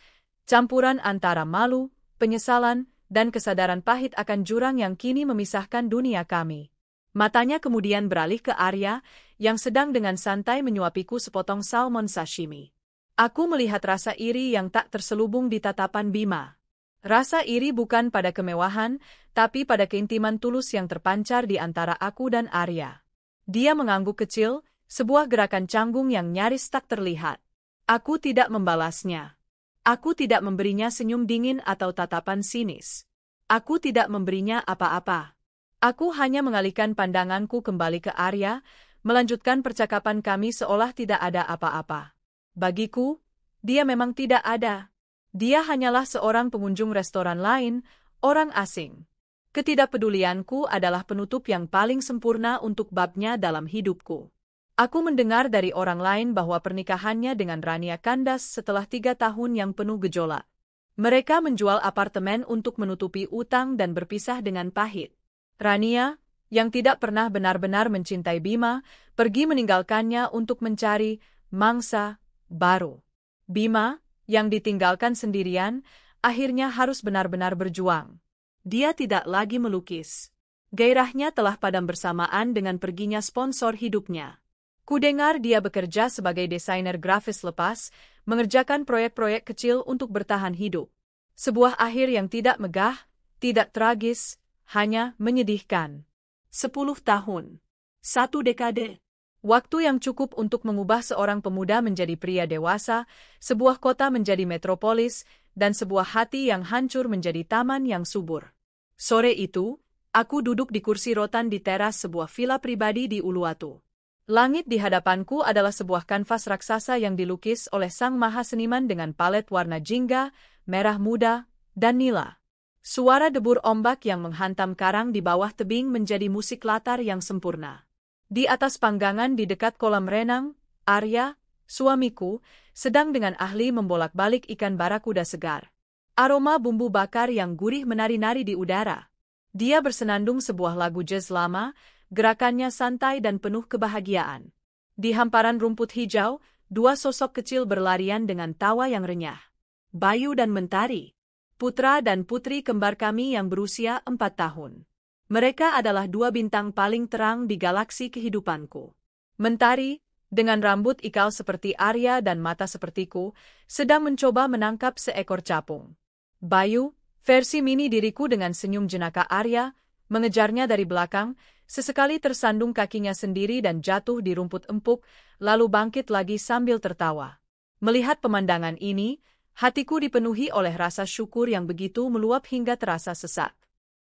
Campuran antara malu, penyesalan, dan kesadaran pahit akan jurang yang kini memisahkan dunia kami. Matanya kemudian beralih ke Arya, yang sedang dengan santai menyuapiku sepotong salmon sashimi. Aku melihat rasa iri yang tak terselubung di tatapan Bima. Rasa iri bukan pada kemewahan, tapi pada keintiman tulus yang terpancar di antara aku dan Arya. Dia mengangguk kecil, sebuah gerakan canggung yang nyaris tak terlihat. Aku tidak membalasnya. Aku tidak memberinya senyum dingin atau tatapan sinis. Aku tidak memberinya apa-apa. Aku hanya mengalihkan pandanganku kembali ke Arya, melanjutkan percakapan kami seolah tidak ada apa-apa. Bagiku, dia memang tidak ada. Dia hanyalah seorang pengunjung restoran lain, orang asing. Ketidakpedulianku adalah penutup yang paling sempurna untuk babnya dalam hidupku. Aku mendengar dari orang lain bahwa pernikahannya dengan Rania kandas setelah 3 tahun yang penuh gejolak. Mereka menjual apartemen untuk menutupi utang dan berpisah dengan pahit. Rania, yang tidak pernah benar-benar mencintai Bima, pergi meninggalkannya untuk mencari mangsa baru. Bima, yang ditinggalkan sendirian, akhirnya harus benar-benar berjuang. Dia tidak lagi melukis. Gairahnya telah padam bersamaan dengan perginya sponsor hidupnya. Kudengar dia bekerja sebagai desainer grafis lepas, mengerjakan proyek-proyek kecil untuk bertahan hidup. Sebuah akhir yang tidak megah, tidak tragis, hanya menyedihkan. 10 tahun. 1 dekade. Waktu yang cukup untuk mengubah seorang pemuda menjadi pria dewasa, sebuah kota menjadi metropolis, dan sebuah hati yang hancur menjadi taman yang subur. Sore itu, aku duduk di kursi rotan di teras sebuah villa pribadi di Uluwatu. Langit di hadapanku adalah sebuah kanvas raksasa yang dilukis oleh sang maha seniman dengan palet warna jingga, merah muda, dan nila. Suara debur ombak yang menghantam karang di bawah tebing menjadi musik latar yang sempurna. Di atas panggangan di dekat kolam renang, Arya, suamiku, sedang dengan ahli membolak-balik ikan barakuda segar. Aroma bumbu bakar yang gurih menari-nari di udara. Dia bersenandung sebuah lagu jazz lama, gerakannya santai dan penuh kebahagiaan. Di hamparan rumput hijau, dua sosok kecil berlarian dengan tawa yang renyah. Bayu dan Mentari, putra dan putri kembar kami yang berusia 4 tahun. Mereka adalah dua bintang paling terang di galaksi kehidupanku. Mentari, dengan rambut ikal seperti Arya dan mata sepertiku, sedang mencoba menangkap seekor capung. Bayu, versi mini diriku dengan senyum jenaka Arya, mengejarnya dari belakang, sesekali tersandung kakinya sendiri dan jatuh di rumput empuk, lalu bangkit lagi sambil tertawa. Melihat pemandangan ini, hatiku dipenuhi oleh rasa syukur yang begitu meluap hingga terasa sesak.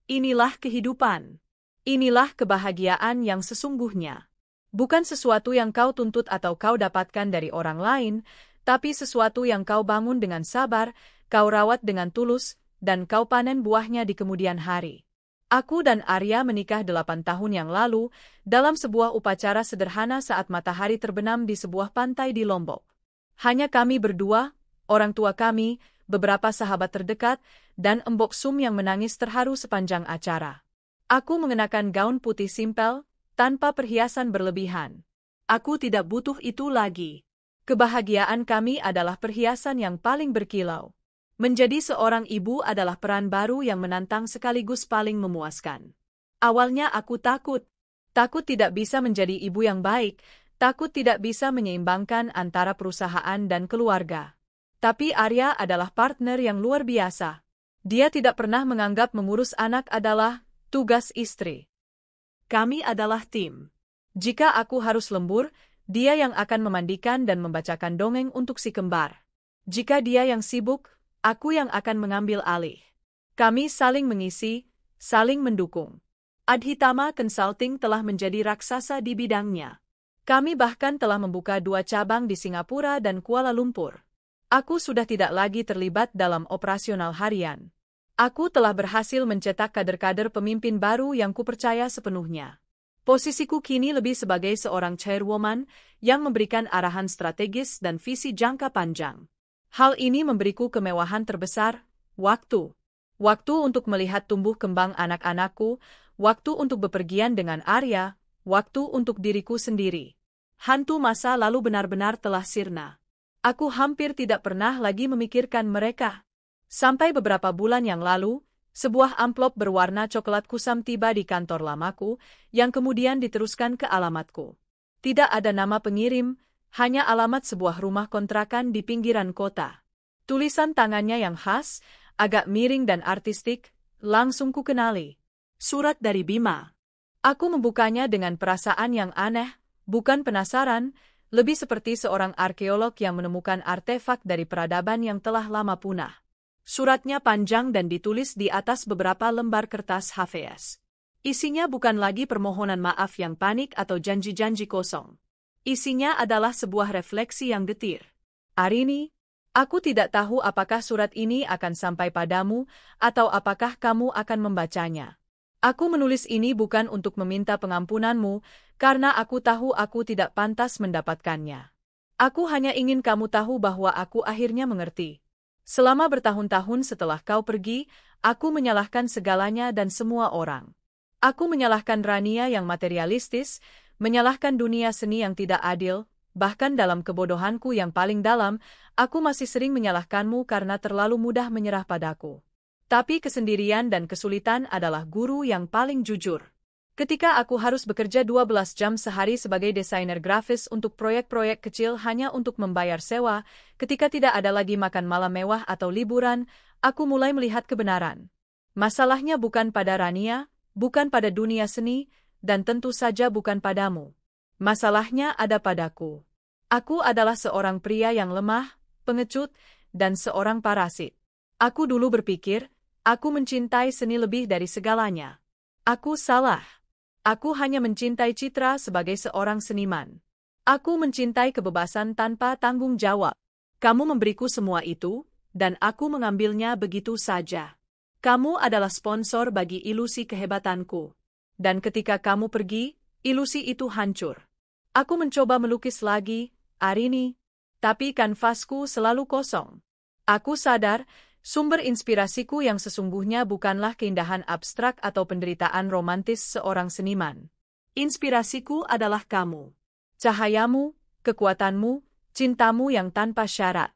Inilah kehidupan. Inilah kebahagiaan yang sesungguhnya. Bukan sesuatu yang kau tuntut atau kau dapatkan dari orang lain, tapi sesuatu yang kau bangun dengan sabar, kau rawat dengan tulus, dan kau panen buahnya di kemudian hari. Aku dan Arya menikah 8 tahun yang lalu, dalam sebuah upacara sederhana saat matahari terbenam di sebuah pantai di Lombok. Hanya kami berdua, orang tua kami, beberapa sahabat terdekat, dan Embok Sum yang menangis terharu sepanjang acara. Aku mengenakan gaun putih simpel, tanpa perhiasan berlebihan. Aku tidak butuh itu lagi. Kebahagiaan kami adalah perhiasan yang paling berkilau. Menjadi seorang ibu adalah peran baru yang menantang sekaligus paling memuaskan. Awalnya aku takut. Takut tidak bisa menjadi ibu yang baik, takut tidak bisa menyeimbangkan antara perusahaan dan keluarga. Tapi Arya adalah partner yang luar biasa. Dia tidak pernah menganggap mengurus anak adalah tugas istri. Kami adalah tim. Jika aku harus lembur, dia yang akan memandikan dan membacakan dongeng untuk si kembar. Jika dia yang sibuk, aku yang akan mengambil alih. Kami saling mengisi, saling mendukung. Adhitama Consulting telah menjadi raksasa di bidangnya. Kami bahkan telah membuka 2 cabang di Singapura dan Kuala Lumpur. Aku sudah tidak lagi terlibat dalam operasional harian. Aku telah berhasil mencetak kader-kader pemimpin baru yang kupercaya sepenuhnya. Posisiku kini lebih sebagai seorang chairwoman yang memberikan arahan strategis dan visi jangka panjang. Hal ini memberiku kemewahan terbesar, waktu. Waktu untuk melihat tumbuh kembang anak-anakku, waktu untuk bepergian dengan Arya, waktu untuk diriku sendiri. Hantu masa lalu benar-benar telah sirna. Aku hampir tidak pernah lagi memikirkan mereka. Sampai beberapa bulan yang lalu, sebuah amplop berwarna coklat kusam tiba di kantor lamaku, yang kemudian diteruskan ke alamatku. Tidak ada nama pengirim, hanya alamat sebuah rumah kontrakan di pinggiran kota. Tulisan tangannya yang khas, agak miring dan artistik, langsung ku kenali. Surat dari Bima. Aku membukanya dengan perasaan yang aneh, bukan penasaran, lebih seperti seorang arkeolog yang menemukan artefak dari peradaban yang telah lama punah. Suratnya panjang dan ditulis di atas beberapa lembar kertas HVS. Isinya bukan lagi permohonan maaf yang panik atau janji-janji kosong. Isinya adalah sebuah refleksi yang getir. Arini, aku tidak tahu apakah surat ini akan sampai padamu, atau apakah kamu akan membacanya. Aku menulis ini bukan untuk meminta pengampunanmu, karena aku tahu aku tidak pantas mendapatkannya. Aku hanya ingin kamu tahu bahwa aku akhirnya mengerti. Selama bertahun-tahun setelah kau pergi, aku menyalahkan segalanya dan semua orang. Aku menyalahkan Rania yang materialistis, menyalahkan dunia seni yang tidak adil, bahkan dalam kebodohanku yang paling dalam, aku masih sering menyalahkanmu karena terlalu mudah menyerah padaku. Tapi kesendirian dan kesulitan adalah guru yang paling jujur. Ketika aku harus bekerja 12 jam sehari sebagai desainer grafis untuk proyek-proyek kecil hanya untuk membayar sewa, ketika tidak ada lagi makan malam mewah atau liburan, aku mulai melihat kebenaran. Masalahnya bukan pada Rania, bukan pada dunia seni, dan tentu saja bukan padamu. Masalahnya ada padaku. Aku adalah seorang pria yang lemah, pengecut, dan seorang parasit. Aku dulu berpikir, aku mencintai seni lebih dari segalanya. Aku salah. Aku hanya mencintai citra sebagai seorang seniman. Aku mencintai kebebasan tanpa tanggung jawab. Kamu memberiku semua itu, dan aku mengambilnya begitu saja. Kamu adalah sponsor bagi ilusi kehebatanku. Dan ketika kamu pergi, ilusi itu hancur. Aku mencoba melukis lagi, Arini, tapi kanvasku selalu kosong. Aku sadar, sumber inspirasiku yang sesungguhnya bukanlah keindahan abstrak atau penderitaan romantis seorang seniman. Inspirasiku adalah kamu. Cahayamu, kekuatanmu, cintamu yang tanpa syarat.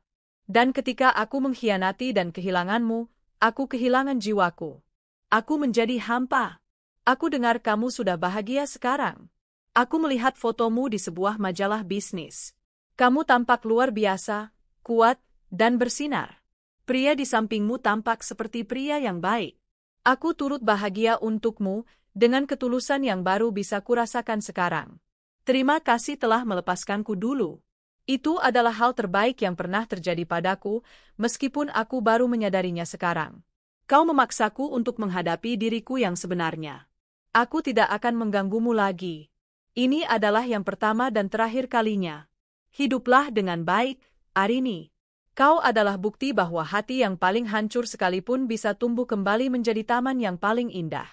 Dan ketika aku mengkhianati dan kehilanganmu, aku kehilangan jiwaku. Aku menjadi hampa. Aku dengar kamu sudah bahagia sekarang. Aku melihat fotomu di sebuah majalah bisnis. Kamu tampak luar biasa, kuat, dan bersinar. Pria di sampingmu tampak seperti pria yang baik. Aku turut bahagia untukmu, dengan ketulusan yang baru bisa kurasakan sekarang. Terima kasih telah melepaskanku dulu. Itu adalah hal terbaik yang pernah terjadi padaku, meskipun aku baru menyadarinya sekarang. Kau memaksaku untuk menghadapi diriku yang sebenarnya. Aku tidak akan mengganggumu lagi. Ini adalah yang pertama dan terakhir kalinya. Hiduplah dengan baik, Arini. Kau adalah bukti bahwa hati yang paling hancur sekalipun bisa tumbuh kembali menjadi taman yang paling indah.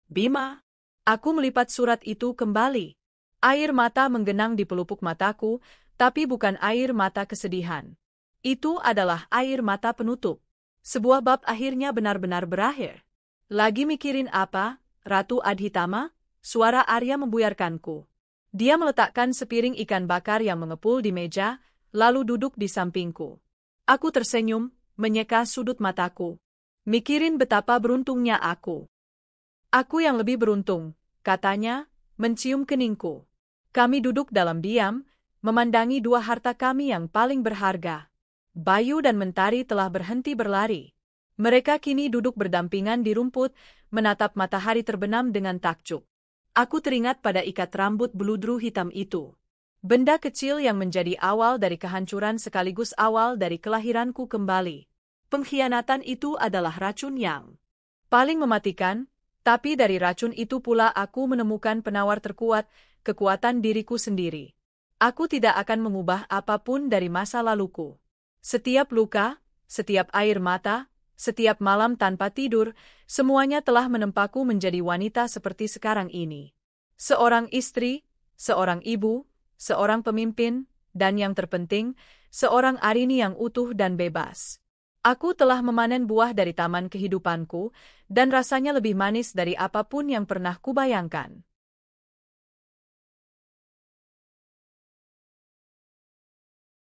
Bima. Aku melipat surat itu kembali. Air mata menggenang di pelupuk mataku, tapi bukan air mata kesedihan. Itu adalah air mata penutup. Sebuah bab akhirnya benar-benar berakhir. Lagi mikirin apa, Ratu Adhitama? Suara Arya membuyarkanku. Dia meletakkan sepiring ikan bakar yang mengepul di meja, lalu duduk di sampingku. Aku tersenyum, menyeka sudut mataku. Mikirin betapa beruntungnya aku. Aku yang lebih beruntung, katanya, mencium keningku. Kami duduk dalam diam, memandangi dua harta kami yang paling berharga. Bayu dan Mentari telah berhenti berlari. Mereka kini duduk berdampingan di rumput, menatap matahari terbenam dengan takjub. Aku teringat pada ikat rambut beludru hitam itu. Benda kecil yang menjadi awal dari kehancuran sekaligus awal dari kelahiranku kembali. Pengkhianatan itu adalah racun yang paling mematikan, tapi dari racun itu pula aku menemukan penawar terkuat, kekuatan diriku sendiri. Aku tidak akan mengubah apapun dari masa laluku. Setiap luka, setiap air mata, setiap malam tanpa tidur, semuanya telah menempaku menjadi wanita seperti sekarang ini. Seorang istri, seorang ibu, seorang pemimpin, dan yang terpenting, seorang Arini yang utuh dan bebas. Aku telah memanen buah dari taman kehidupanku, dan rasanya lebih manis dari apapun yang pernah kubayangkan.